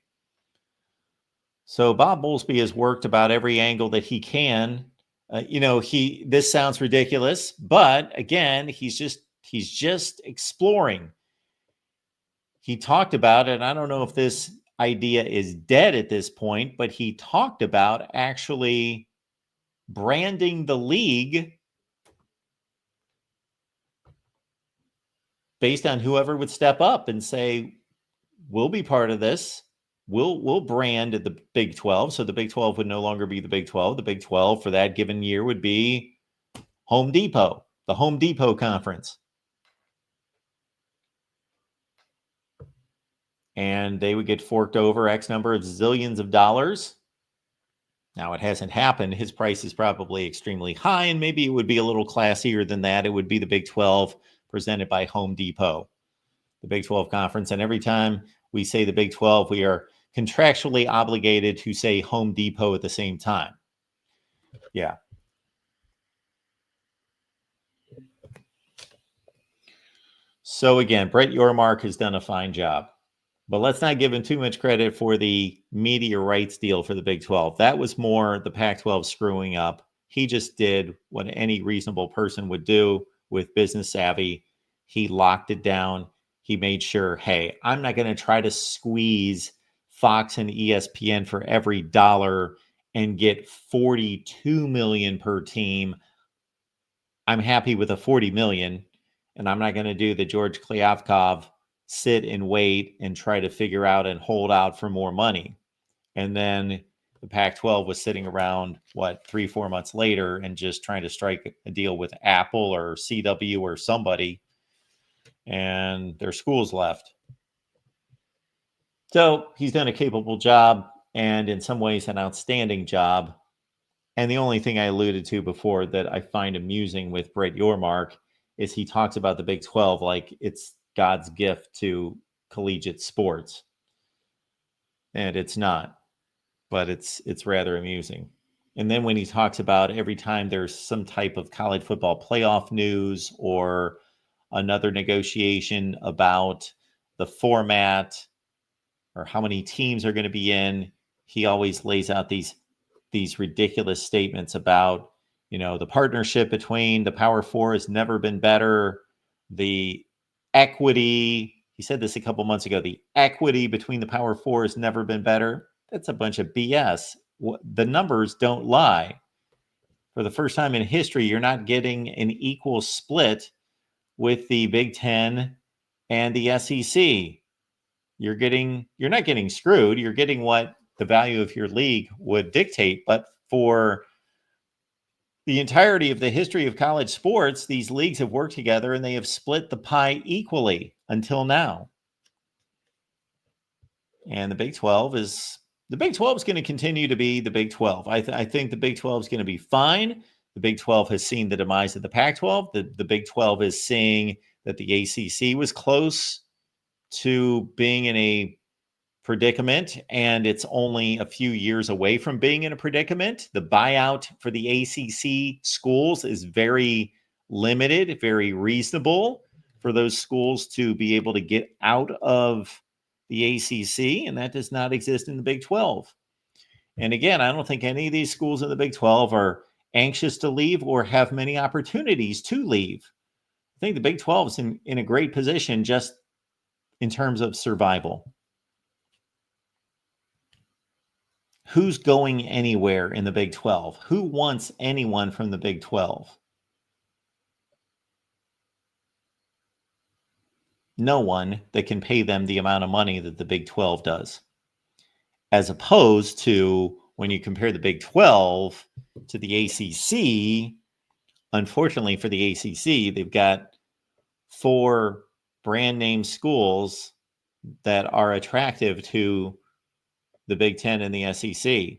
So Bob Bowlesby has worked about every angle that he can. This sounds ridiculous, but again, he's just exploring. He talked about it. I don't know if this idea is dead at this point, but he talked about actually branding the league based on whoever would step up and say, we'll be part of this. We'll brand the Big 12. So the Big 12 would no longer be the Big 12. The Big 12 for that given year would be Home Depot, the Home Depot Conference. And they would get forked over X number of zillions of dollars. Now, it hasn't happened. His price is probably extremely high, and maybe it would be a little classier than that. It would be the Big 12 presented by Home Depot, the Big 12 Conference. And every time we say the Big 12, we are contractually obligated to say Home Depot at the same time. Yeah. So again, Bret Yormark has done a fine job. But let's not give him too much credit for the media rights deal for the Big 12. That was more the Pac-12 screwing up. He just did what any reasonable person would do with business savvy. He locked it down. He made sure, hey, I'm not going to try to squeeze Fox and ESPN for every dollar and get $42 million per team. I'm happy with a $40 million, and I'm not going to do the George Kliavkov sit and wait and try to figure out and hold out for more money. And then the Pac-12 was sitting around, 3-4 months later and just trying to strike a deal with Apple or CW or somebody, and their schools left. So he's done a capable job and in some ways an outstanding job. And the only thing I alluded to before that I find amusing with Bret Yormark is he talks about the Big 12 like it's God's gift to collegiate sports. And it's not, but it's rather amusing. And then when he talks about every time there's some type of college football playoff news or another negotiation about the format or how many teams are going to be in, he always lays out these ridiculous statements about, the partnership between the Power Four has never been better. The equity, he said this a couple months ago, the equity between the Power Four has never been better. That's a bunch of BS. The numbers don't lie. For the first time in history, you're not getting an equal split with the Big Ten and the SEC. You're not getting screwed. You're getting what the value of your league would dictate. But for the entirety of the history of college sports, these leagues have worked together and they have split the pie equally until now. And the Big 12 is going to continue to be the Big 12. I think the Big 12 is going to be fine. The Big 12 has seen the demise of the Pac-12. The Big 12 is seeing that the ACC was close to being in a predicament, and it's only a few years away from being in a predicament. The buyout for the ACC schools is very limited, very reasonable for those schools to be able to get out of the ACC, and that does not exist in the Big 12. And again, I don't think any of these schools in the Big 12 are anxious to leave or have many opportunities to leave. I think the Big 12 is in a great position just in terms of survival. Who's going anywhere in the Big 12? Who wants anyone from the Big 12? No one that can pay them the amount of money that the Big 12 does. As opposed to when you compare the Big 12 to the ACC, unfortunately for the ACC, they've got 4 brand name schools that are attractive to the Big Ten and the SEC.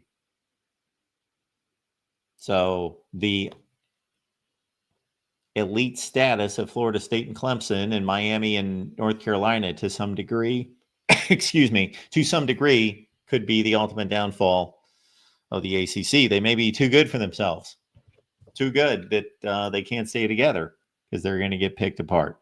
So the elite status of Florida State and Clemson and Miami and North Carolina to some degree, to some degree could be the ultimate downfall of the ACC. They may be too good for themselves. Too good that they can't stay together because they're going to get picked apart.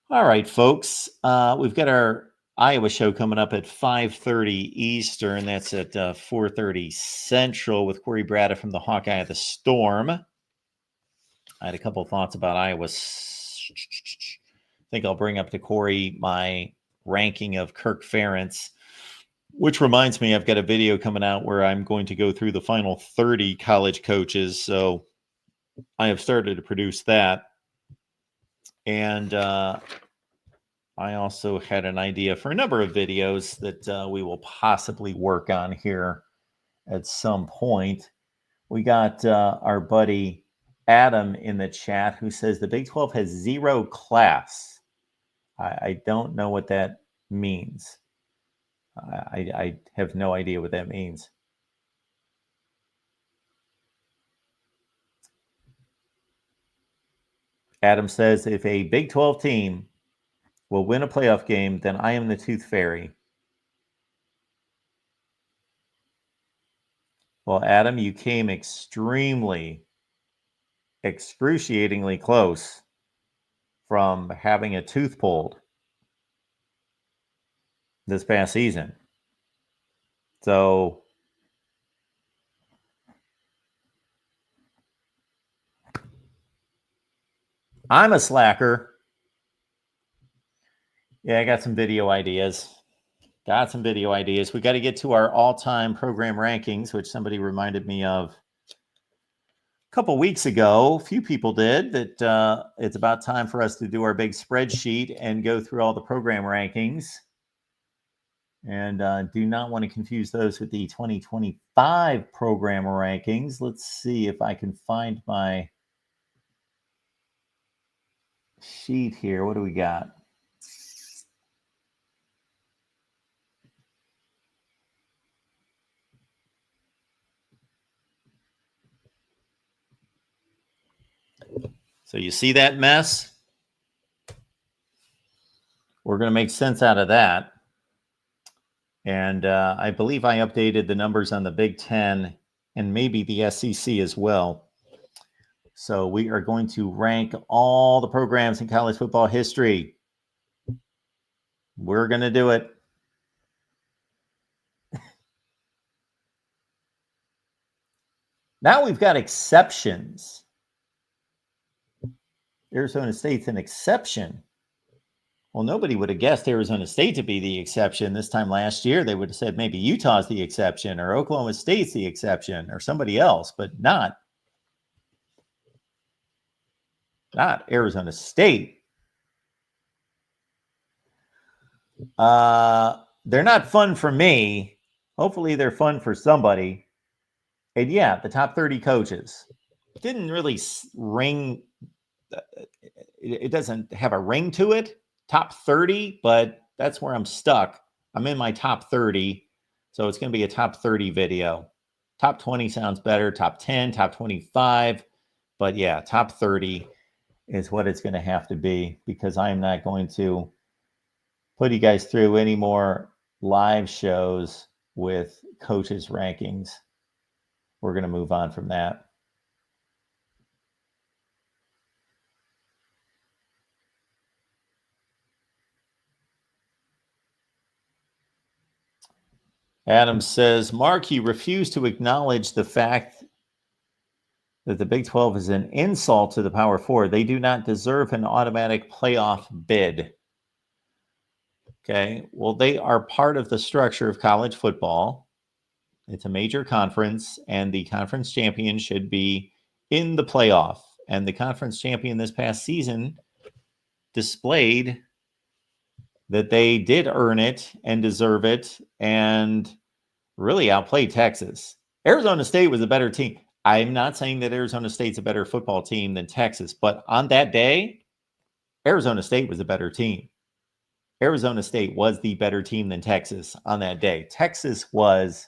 All right, folks. We've got our Iowa show coming up at 5:30 Eastern. That's at 4:30 Central with Corey Bradda from the Hawkeye of the Storm. I had a couple of thoughts about Iowa. I think I'll bring up to Corey my ranking of Kirk Ferentz, which reminds me I've got a video coming out where I'm going to go through the final 30 college coaches. So I have started to produce that. And I also had an idea for a number of videos that we will possibly work on here at some point. We got our buddy Adam in the chat who says the Big 12 has 0 class. I don't know what that means. I have no idea what that means. Adam says if a Big 12 team will win a playoff game, then I am the Tooth Fairy. Well, Adam, you came excruciatingly close from having a tooth pulled this past season. So I'm a slacker. Yeah, I got some video ideas. We got to get to our all-time program rankings, which somebody reminded me of a couple weeks ago. A few people did that. It's about time for us to do our big spreadsheet and go through all the program rankings. And do not want to confuse those with the 2025 program rankings. Let's see if I can find my sheet here. What do we got? So you see that mess? We're going to make sense out of that. And I believe I updated the numbers on the Big Ten and maybe the SEC as well. So we are going to rank all the programs in college football history. We're going to do it. Now we've got exceptions. Arizona State's an exception. Well, nobody would have guessed Arizona State to be the exception. This time last year, they would have said maybe Utah's the exception or Oklahoma State's the exception or somebody else, but not Arizona State. They're not fun for me. Hopefully they're fun for somebody. And yeah, the top 30 coaches. Didn't really ring. It doesn't have a ring to it. Top 30, but that's where I'm stuck. I'm in my top 30. So it's going to be a top 30 video. Top 20 sounds better. Top 10, top 25. But yeah, top 30 is what it's going to have to be because I'm not going to put you guys through any more live shows with coaches' rankings. We're going to move on from that. Adam says, Mark, you refuse to acknowledge the fact that the Big 12 is an insult to the Power Four. They do not deserve an automatic playoff bid. Okay, well, they are part of the structure of college football. It's a major conference, and the conference champion should be in the playoff. And the conference champion this past season displayed that they did earn it and deserve it and really outplayed Texas. Arizona State was a better team. I'm not saying that Arizona State's a better football team than Texas, but on that day, Arizona State was a better team. Arizona State was the better team than Texas on that day. Texas was,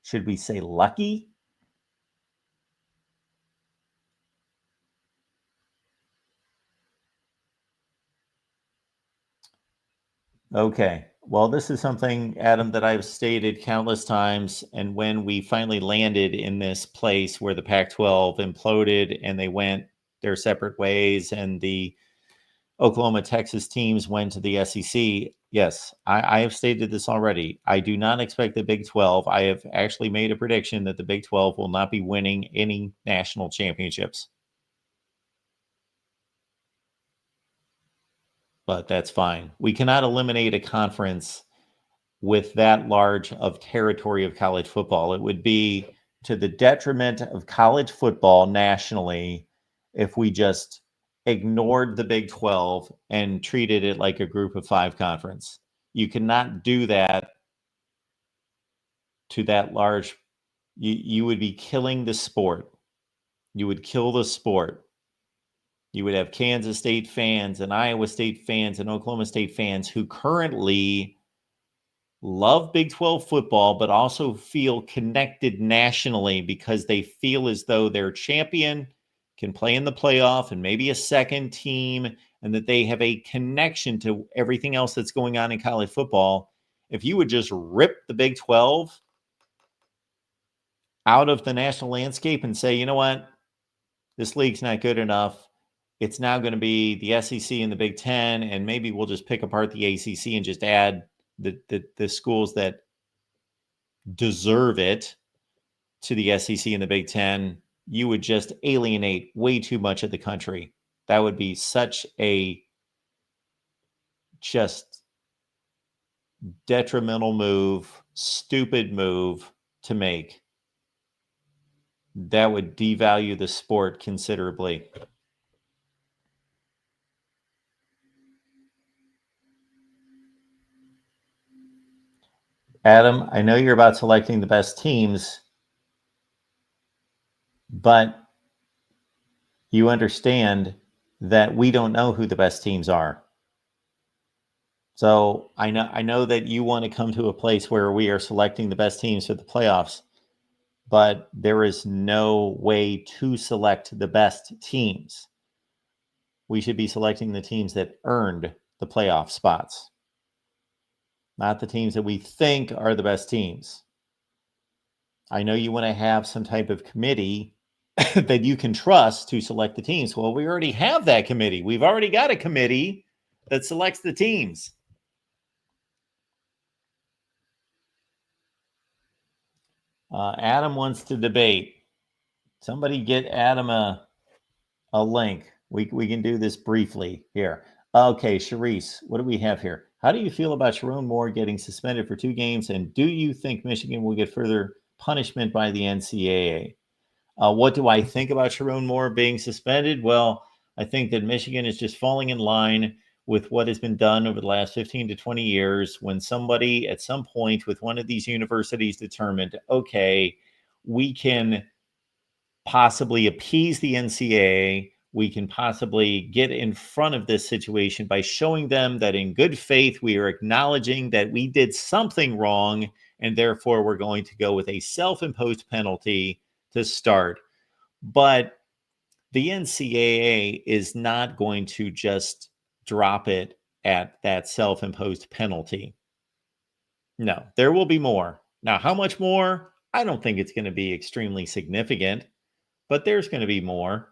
should we say, lucky? Okay. Well, this is something, Adam, that I've stated countless times. And when we finally landed in this place where the Pac-12 imploded and they went their separate ways and the Oklahoma, Texas teams went to the SEC, yes, I have stated this already. I do not expect the Big 12. I have actually made a prediction that the Big 12 will not be winning any national championships. But that's fine. We cannot eliminate a conference with that large of territory of college football. It would be to the detriment of college football nationally if we just ignored the Big 12 and treated it like a group of five conference. You cannot do that to that large. You would be killing the sport. You would kill the sport. You would have Kansas State fans and Iowa State fans and Oklahoma State fans who currently love Big 12 football, but also feel connected nationally because they feel as though their champion can play in the playoff and maybe a second team, and that they have a connection to everything else that's going on in college football. If you would just rip the Big 12 out of the national landscape and say, you know what, this league's not good enough. It's now going to be the SEC and the Big Ten, and maybe we'll just pick apart the ACC and just add the schools that deserve it to the SEC and the Big Ten. You would just alienate way too much of the country. That would be such a just detrimental move, stupid move to make. That would devalue the sport considerably. Adam, I know you're about selecting the best teams, but you understand that we don't know who the best teams are. So I know that you want to come to a place where we are selecting the best teams for the playoffs, but there is no way to select the best teams. We should be selecting the teams that earned the playoff spots, not the teams that we think are the best teams. I know you want to have some type of committee that you can trust to select the teams. Well, we already have that committee. We've already got a committee that selects the teams. Adam wants to debate. Somebody get Adam a link. We can do this briefly here. Okay, Sharice, what do we have here? How do you feel about Sharon Moore getting suspended for 2 games? And do you think Michigan will get further punishment by the NCAA? What do I think about Sharon Moore being suspended? Well, I think that Michigan is just falling in line with what has been done over the last 15 to 20 years when somebody at some point with one of these universities determined, okay, we can possibly appease the NCAA. We can possibly get in front of this situation by showing them that in good faith, we are acknowledging that we did something wrong, and therefore we're going to go with a self-imposed penalty to start. But the NCAA is not going to just drop it at that self-imposed penalty. No, there will be more. Now, how much more? I don't think it's going to be extremely significant, but there's going to be more.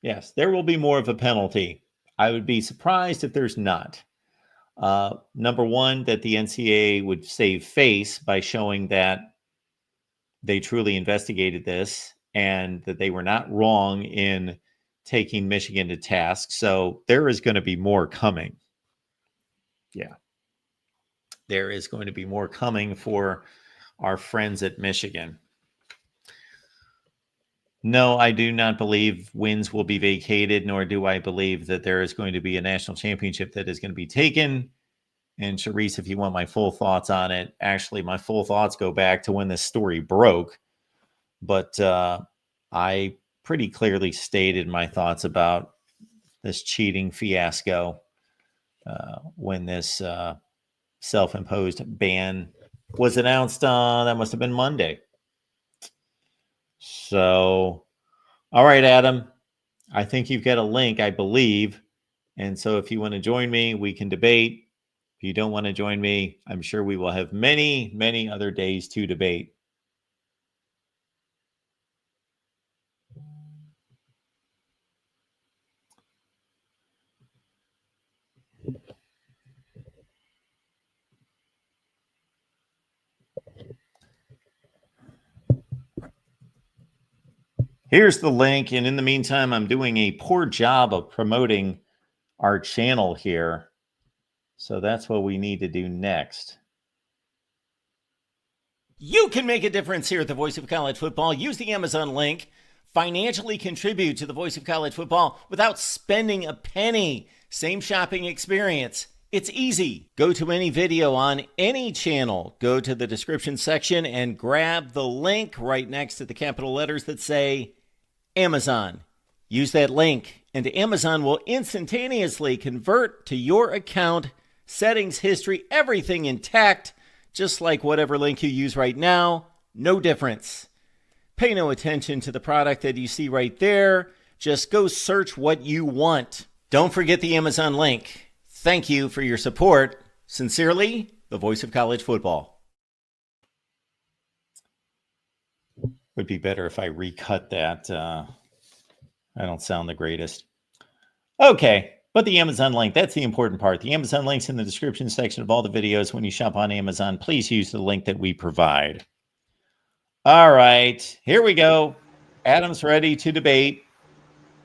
Yes, there will be more of a penalty. I would be surprised if there's not. Number one, that the NCAA would save face by showing that they truly investigated this and that they were not wrong in taking Michigan to task. So there is going to be more coming. Yeah. There is going to be more coming for our friends at Michigan. No, I do not believe wins will be vacated, nor do I believe that there is going to be a national championship that is going to be taken. And Sharice, if you want my full thoughts on it, actually, my full thoughts go back to when this story broke. But I pretty clearly stated my thoughts about this cheating fiasco when this self-imposed ban was announced. That must have been Monday. So, all right, Adam, I think you've got a link, I believe. And so if you want to join me, we can debate. If you don't want to join me, I'm sure we will have many, many other days to debate. Here's the link. And in the meantime, I'm doing a poor job of promoting our channel here. So that's what we need to do next. You can make a difference here at the Voice of College Football. Use the Amazon link. Financially contribute to the Voice of College Football without spending a penny. Same shopping experience. It's easy. Go to any video on any channel. Go to the description section and grab the link right next to the capital letters that say Amazon. Use that link and Amazon will instantaneously convert to your account, settings, history, everything intact, just like whatever link you use right now. No difference. Pay no attention to the product that you see right there. Just go search what you want. Don't forget the Amazon link. Thank you for your support. Sincerely, the Voice of College Football. Would be better if I recut that. I don't sound the greatest. Okay, but the Amazon link, that's the important part. The Amazon link's in the description section of all the videos. When you shop on Amazon, please use the link that we provide. All right, here we go. Adam's ready to debate.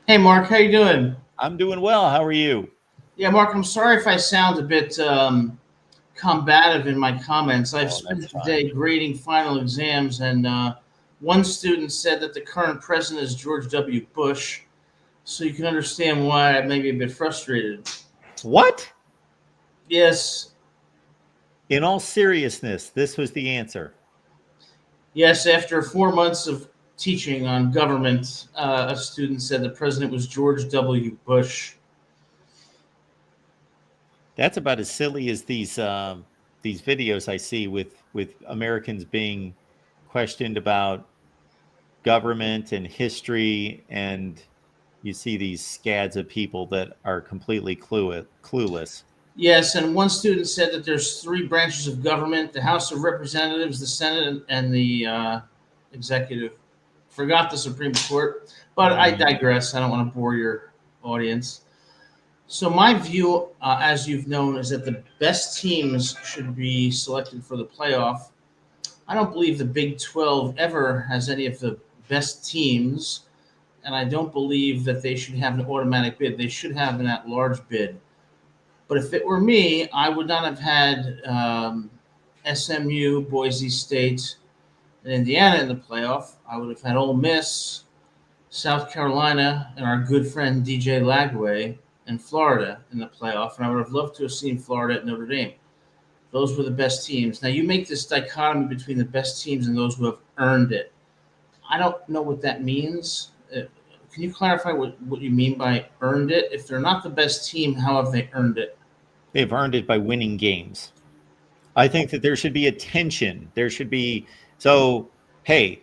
Hey, Mark, how you doing? I'm doing well. How are you? Yeah, Mark, I'm sorry if I sound a bit combative in my comments. I've spent the day grading final exams, and one student said that the current president is George W. Bush, so you can understand why I may be a bit frustrated. What? Yes. In all seriousness, this was the answer. Yes, after 4 months of teaching on government, a student said the president was George W. Bush. That's about as silly as these videos I see with Americans being questioned about government and history, and you see these scads of people that are completely clueless. Yes, and one student said that there's 3 branches of government: the House of Representatives, the Senate, and the executive. Forgot the Supreme Court, but I digress. I don't want to bore your audience. So my view, as you've known, is that the best teams should be selected for the playoff. I don't believe the Big 12 ever has any of the best teams, and I don't believe that they should have an automatic bid. They should have an at-large bid. But if it were me, I would not have had SMU, Boise State, and Indiana in the playoff. I would have had Ole Miss, South Carolina, and our good friend DJ Lagway in Florida in the playoff. And I would have loved to have seen Florida at Notre Dame. Those were the best teams. Now, you make this dichotomy between the best teams and those who have earned it. I don't know what that means. Can you clarify what you mean by earned it? If they're not the best team, how have they earned it? They've earned it by winning games. I think that there should be a tension. There should be, so, hey,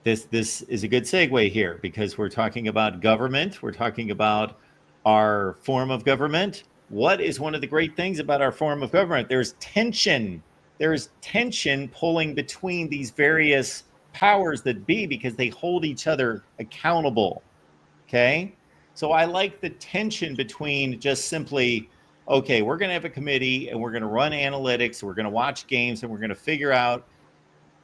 this is a good segue here because we're talking about government. We're talking about our form of government. What is one of the great things about our form of government? There's tension. There's tension pulling between these various powers that be because they hold each other accountable. Okay? So I like the tension between just simply, okay, we're going to have a committee and we're going to run analytics. We're going to watch games and we're going to figure out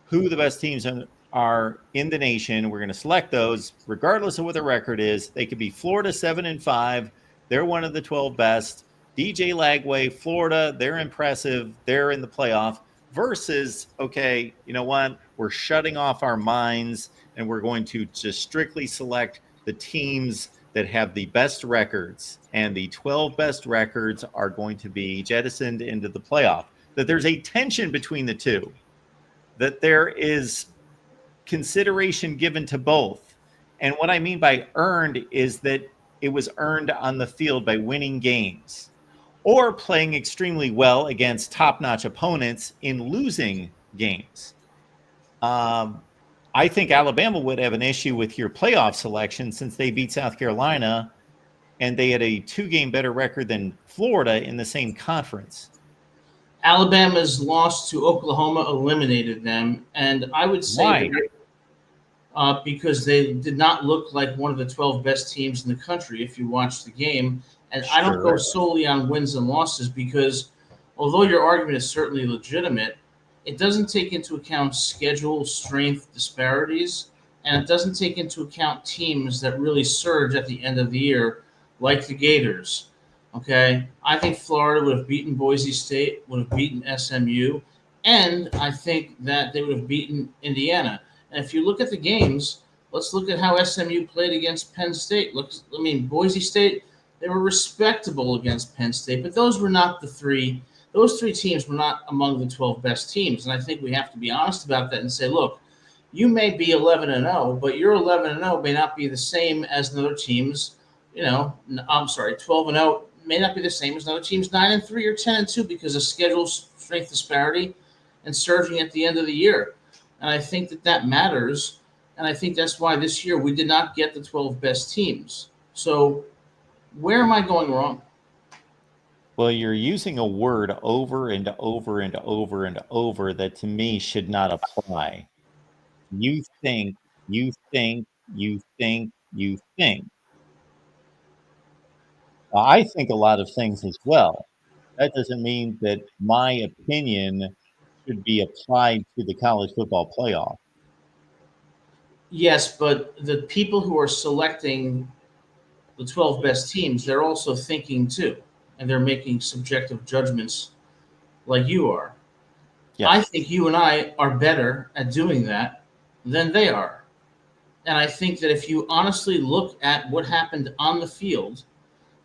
who the best teams are in the nation. We're going to select those regardless of what the record is. They could be Florida 7-5. They're one of the 12 best. DJ Lagway, Florida, they're impressive. They're in the playoff versus, okay, you know what? We're shutting off our minds and we're going to just strictly select the teams that have the best records, and the 12 best records are going to be jettisoned into the playoff. That there's a tension between the two, that there is consideration given to both. And what I mean by earned is that it was earned on the field by winning games or playing extremely well against top-notch opponents in losing games. I think Alabama would have an issue with your playoff selection since they beat South Carolina and they had a 2-game better record than Florida in the same conference. Alabama's loss to Oklahoma eliminated them, and I would say because they did not look like one of the 12 best teams in the country if you watch the game. And sure. I don't go solely on wins and losses because although your argument is certainly legitimate, it doesn't take into account schedule strength disparities, and it doesn't take into account teams that really surge at the end of the year, like the Gators. Okay, I think Florida would have beaten Boise State, would have beaten SMU, and I think that they would have beaten Indiana. And if you look at the games, let's look at how SMU played against Penn State. Boise State, they were respectable against Penn State, but those were not the three. Those 3 teams were not among the 12 best teams. And I think we have to be honest about that and say, look, you may be 11-0, but your 11-0 may not be the same as another team's, 12-0 may not be the same as another team's 9-3 or 10-2 because of schedule strength disparity and surging at the end of the year. And I think that matters. And I think that's why this year we did not get the 12 best teams. So where am I going wrong? Well, you're using a word over and over and over and over that to me should not apply. You think. I think a lot of things as well. That doesn't mean that my opinion should be applied to the college football playoff. Yes, but the people who are selecting the 12 best teams, they're also thinking too, and they're making subjective judgments like you are. Yes. I think you and I are better at doing that than they are. And I think that if you honestly look at what happened on the field,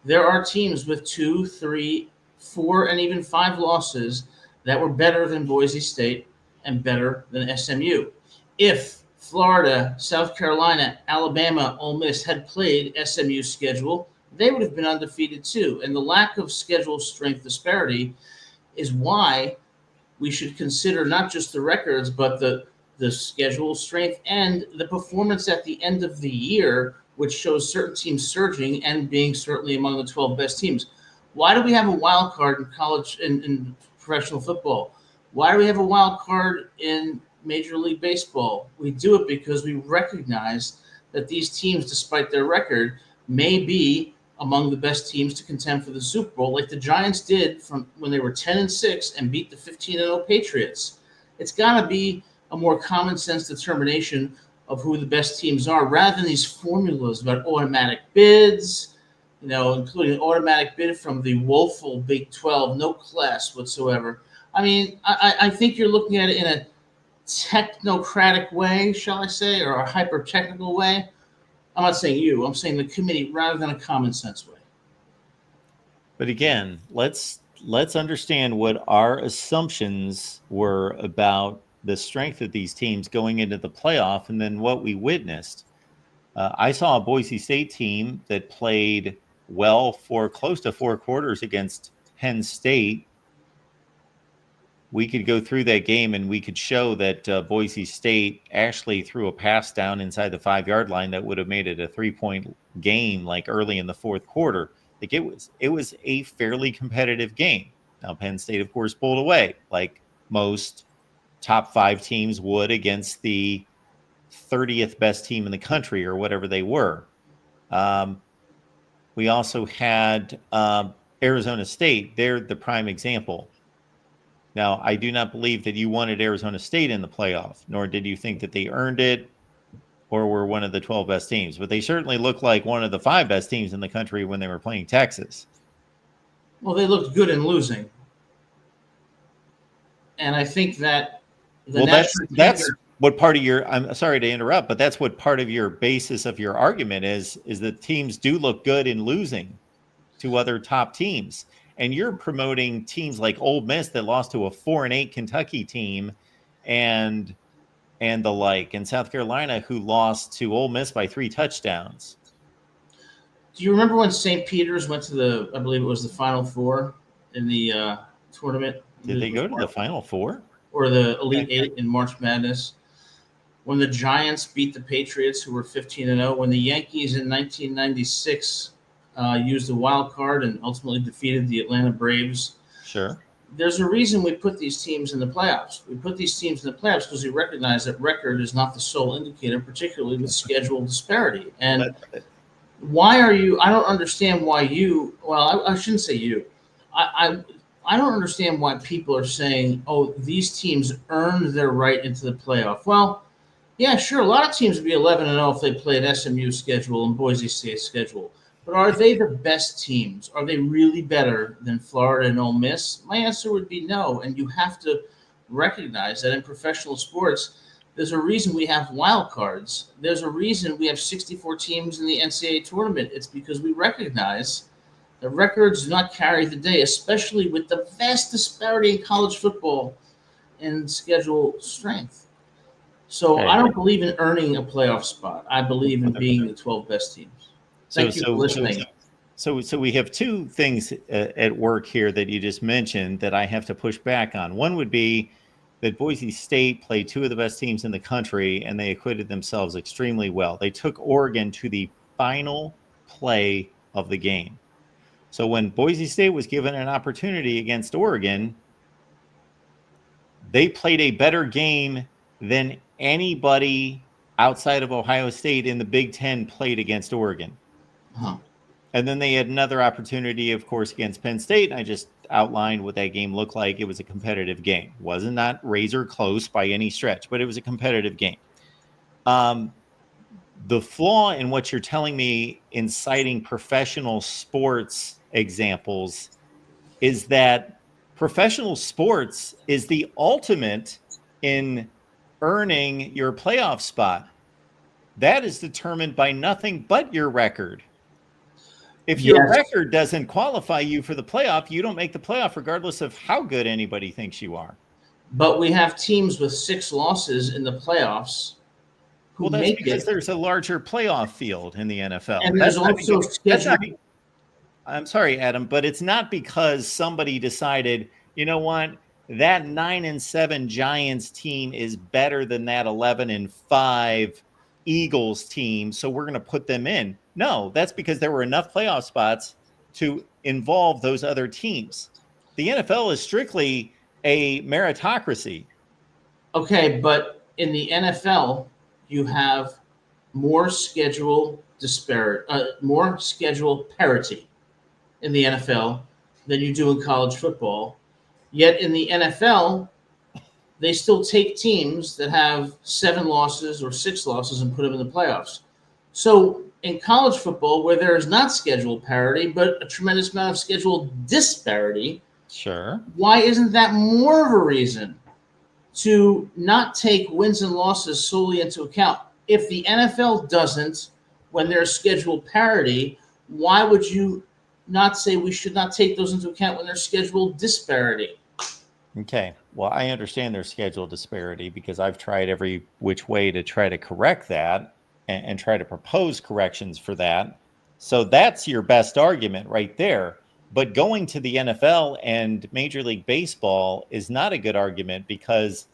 there are teams with 2, 3, 4, and even 5 losses that were better than Boise State and better than SMU. If Florida, South Carolina, Alabama, Ole Miss had played SMU's schedule, they would have been undefeated too. And the lack of schedule strength disparity is why we should consider not just the records, but the schedule strength and the performance at the end of the year, which shows certain teams surging and being certainly among the 12 best teams. Why do we have a wild card in college in professional football? Why do we have a wild card in Major League Baseball? We do it because we recognize that these teams, despite their record, may be among the best teams to contend for the Super Bowl, like the Giants did from when they were 10-6 and beat the 15-0 Patriots. It's got to be a more common sense determination of who the best teams are, rather than these formulas about automatic bids, including an automatic bid from the woeful Big 12, no class whatsoever. I mean, I think you're looking at it in a technocratic way, shall I say, or a hyper-technical way. I'm not saying you. I'm saying the committee, rather than a common sense way. But again, let's understand what our assumptions were about the strength of these teams going into the playoff, and then what we witnessed. I saw a Boise State team that played well for close to 4 quarters against Penn State. We could go through that game and we could show that Boise State actually threw a pass down inside the 5-yard line that would have made it a 3-point game, like early in the 4th quarter. Like it was a fairly competitive game. Now Penn State, of course, pulled away, like most top 5 teams would against the 30th best team in the country or whatever they were. We also had Arizona State. They're the prime example. Now, I do not believe that you wanted Arizona State in the playoff, nor did you think that they earned it or were one of the 12 best teams. But they certainly looked like one of the 5 best teams in the country when they were playing Texas. Well, they looked good in losing. And I think that that's what part of your, I'm sorry to interrupt, but that's what part of your basis of your argument is that teams do look good in losing to other top teams. And you're promoting teams like Ole Miss that lost to a 4-8 Kentucky team and the like, and South Carolina who lost to Ole Miss by 3 touchdowns. Do you remember when St. Peter's went to I believe it was the Final Four in the tournament? Did they go to the Final Four? Or the Elite 8 in March Madness? When the Giants beat the Patriots, who were 15-0, when the Yankees in 1996 used the wild card and ultimately defeated the Atlanta Braves. Sure. There's a reason we put these teams in the playoffs. We put these teams in the playoffs because we recognize that record is not the sole indicator, particularly with schedule disparity. And why are you – I don't understand why you – well, I shouldn't say you. I don't understand why people are saying, oh, these teams earned their right into the playoff. Well, yeah, sure, a lot of teams would be 11-0 if they played SMU's schedule and Boise State's schedule. But are they the best teams? Are they really better than Florida and Ole Miss? My answer would be no. And you have to recognize that in professional sports, there's a reason we have wild cards. There's a reason we have 64 teams in the NCAA tournament. It's because we recognize that records do not carry the day, especially with the vast disparity in college football and schedule strength. So I don't believe in earning a playoff spot. I believe in being the 12 best teams. Thank you for listening. So we have 2 things at work here that you just mentioned that I have to push back on. One would be that Boise State played 2 of the best teams in the country, and they acquitted themselves extremely well. They took Oregon to the final play of the game. So when Boise State was given an opportunity against Oregon, they played a better game than anybody outside of Ohio State in the Big Ten played against Oregon. Huh. And then they had another opportunity, of course, against Penn State. And I just outlined what that game looked like. It was a competitive game. It wasn't not razor close by any stretch, but it was a competitive game. The flaw in what you're telling me in citing professional sports examples is that professional sports is the ultimate in earning your playoff spot. That is determined by nothing but your record. If your Yes. record doesn't qualify you for the playoff, you don't make the playoff regardless of how good anybody thinks you are. But we have teams with 6 losses in the playoffs who Well, that's make because it. there's a larger playoff field in the NFL. And there's also scheduled. I'm sorry, Adam, but it's not because somebody decided, you know what, that 9-7 Giants team is better than that 11-5 Eagles team, so we're going to put them in. No, that's because there were enough playoff spots to involve those other teams. The NFL is strictly a meritocracy. Okay, but in the NFL, you have more schedule more schedule parity in the NFL than you do in college football. Yet in the NFL, they still take teams that have 7 losses or 6 losses and put them in the playoffs. So in college football, where there is not schedule parity, but a tremendous amount of schedule disparity, sure, why isn't that more of a reason to not take wins and losses solely into account? If the NFL doesn't, when there's schedule parity, why would you not say we should not take those into account when there's schedule disparity? Okay. Well, I understand there's schedule disparity because I've tried every which way to try to correct that and try to propose corrections for that. So that's your best argument right there. But going to the NFL and Major League Baseball is not a good argument because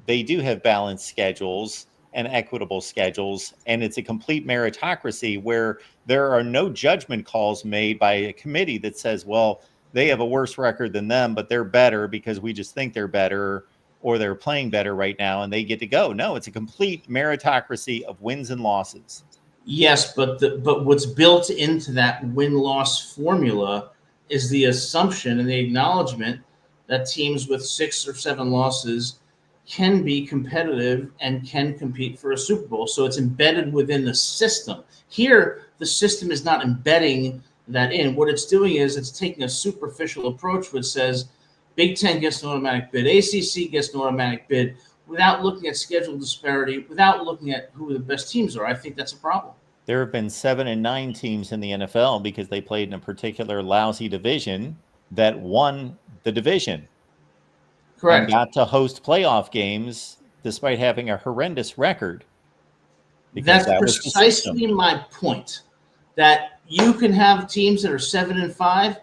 they do have balanced schedules and equitable schedules, and it's a complete meritocracy where there are no judgment calls made by a committee that says, well, they have a worse record than them, but they're better because we just think they're better or they're playing better right now and they get to go. No, it's a complete meritocracy of wins and losses. Yes, but what's built into that win-loss formula is the assumption and the acknowledgement that teams with 6 or 7 losses can be competitive and can compete for a Super Bowl. So it's embedded within the system. Here, the system is not embedding that in. What it's doing is it's taking a superficial approach which says Big Ten gets an automatic bid, ACC gets an automatic bid, without looking at schedule disparity, without looking at who the best teams are. I think that's a problem. There have been 7 and 9 teams in the NFL because they played in a particular lousy division that won the division. Correct. And got to host playoff games despite having a horrendous record. That's precisely my point. That you can have teams that are 7-5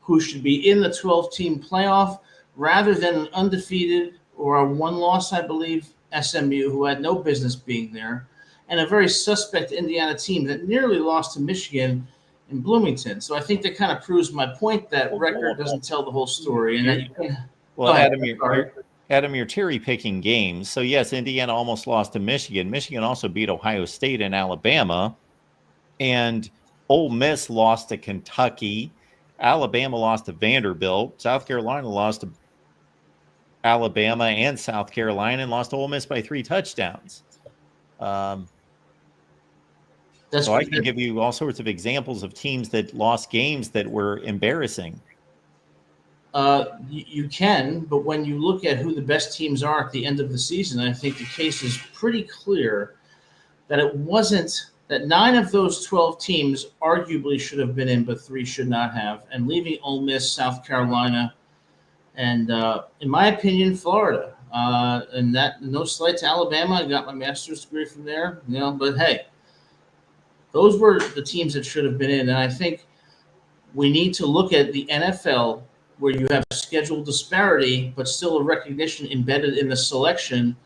who should be in the 12-team playoff rather than an undefeated or a 1-loss, I believe, SMU, who had no business being there, and a very suspect Indiana team that nearly lost to Michigan in Bloomington. So I think that kind of proves my point that record doesn't tell the whole story, and that you can. Well, Adam, you're cherry picking games. So yes, Indiana almost lost to Michigan. Michigan also beat Ohio State and Alabama, and Ole Miss lost to Kentucky. Alabama lost to Vanderbilt. South Carolina lost to Alabama and South Carolina and lost to Ole Miss by 3 touchdowns. So I can give you all sorts of examples of teams that lost games that were embarrassing. You can, but when you look at who the best teams are at the end of the season, I think the case is pretty clear that it wasn't that 9 of those 12 teams arguably should have been in, but 3 should not have, and leaving Ole Miss, South Carolina, and in my opinion, Florida. And that, no slight to Alabama, I got my master's degree from there, but hey, those were the teams that should have been in, and I think we need to look at the NFL where you have schedule disparity, but still a recognition embedded in the selection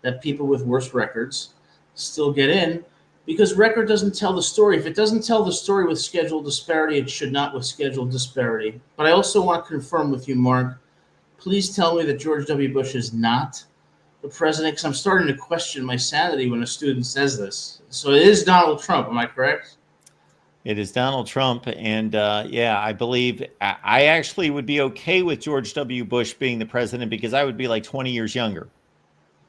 that people with worse records still get in, because record doesn't tell the story. If it doesn't tell the story with schedule disparity, it should not with schedule disparity. But I also want to confirm with you, Mark, please tell me that George W. Bush is not the president, because I'm starting to question my sanity when a student says this. So it is Donald Trump, am I correct? It is Donald Trump, and I believe I actually would be okay with George W. Bush being the president because I would be like 20 years younger.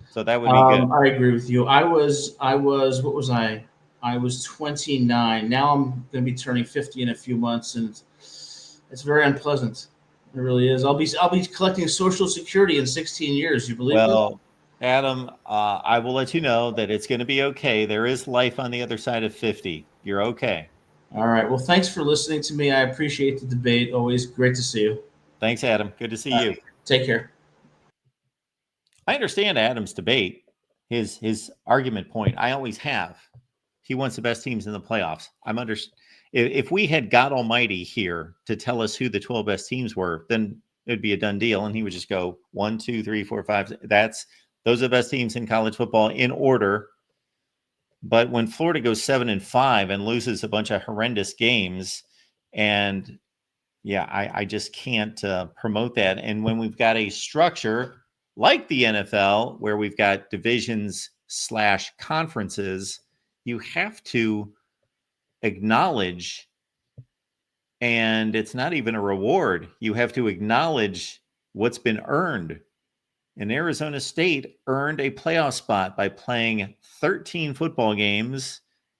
So that would be good. I agree with you. I was what was I? I was 29. Now I'm going to be turning 50 in a few months, and it's very unpleasant. It really is. I'll be collecting Social Security in 16 years. You believe that? Adam, I will let you know that it's going to be okay. There is life on the other side of 50. You're okay. All right. Well, thanks for listening to me. I appreciate the debate. Always great to see you. Thanks, Adam. Good to see you. Take care. I understand Adam's debate, his argument point. I always have. He wants the best teams in the playoffs. If we had God Almighty here to tell us who the 12 best teams were, then it'd be a done deal, and he would just go 1, 2, 3, 4, 5. Those are the best teams in college football in order. But when Florida goes 7-5 and loses a bunch of horrendous games, and yeah, I just can't promote that. And when we've got a structure like the NFL, where we've got divisions/conferences, you have to acknowledge, and it's not even a reward, you have to acknowledge what's been earned. And Arizona State earned a playoff spot by playing 13 football games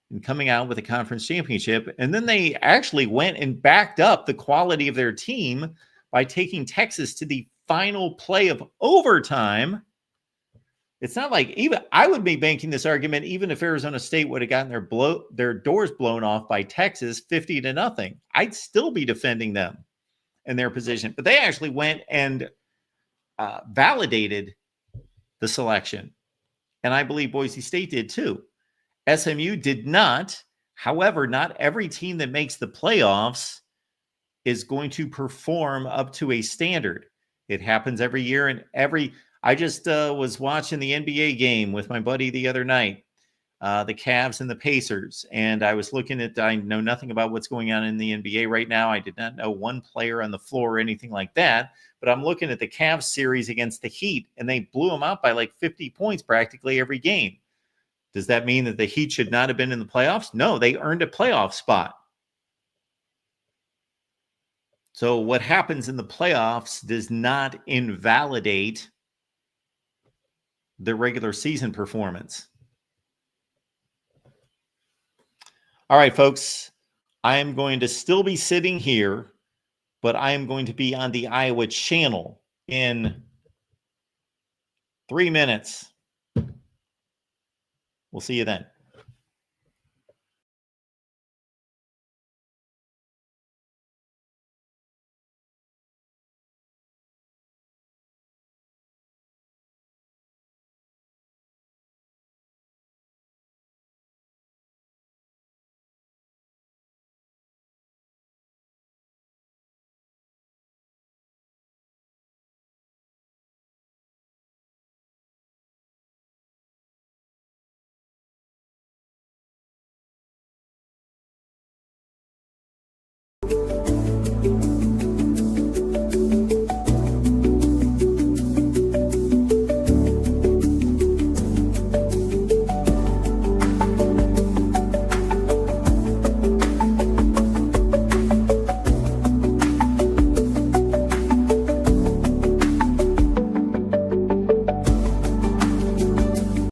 and coming out with a conference championship. And then they actually went and backed up the quality of their team by taking Texas to the final play of overtime. It's not like, even I would be making this argument even if Arizona State would have gotten their doors blown off by Texas 50-0. I'd still be defending them in their position. But they actually went and validated the selection. And I believe Boise State did too. SMU did not. However, not every team that makes the playoffs is going to perform up to a standard. It happens every year. And I just was watching the NBA game with my buddy the other night, the Cavs and the Pacers. And I was I know nothing about what's going on in the NBA right now. I did not know one player on the floor or anything like that. But I'm looking at the Cavs series against the Heat, and they blew them out by like 50 points practically every game. Does that mean that the Heat should not have been in the playoffs? No, they earned a playoff spot. So what happens in the playoffs does not invalidate the regular season performance. All right, folks, I am going to still be sitting here, but I am going to be on the Iowa channel in 3 minutes. We'll see you then.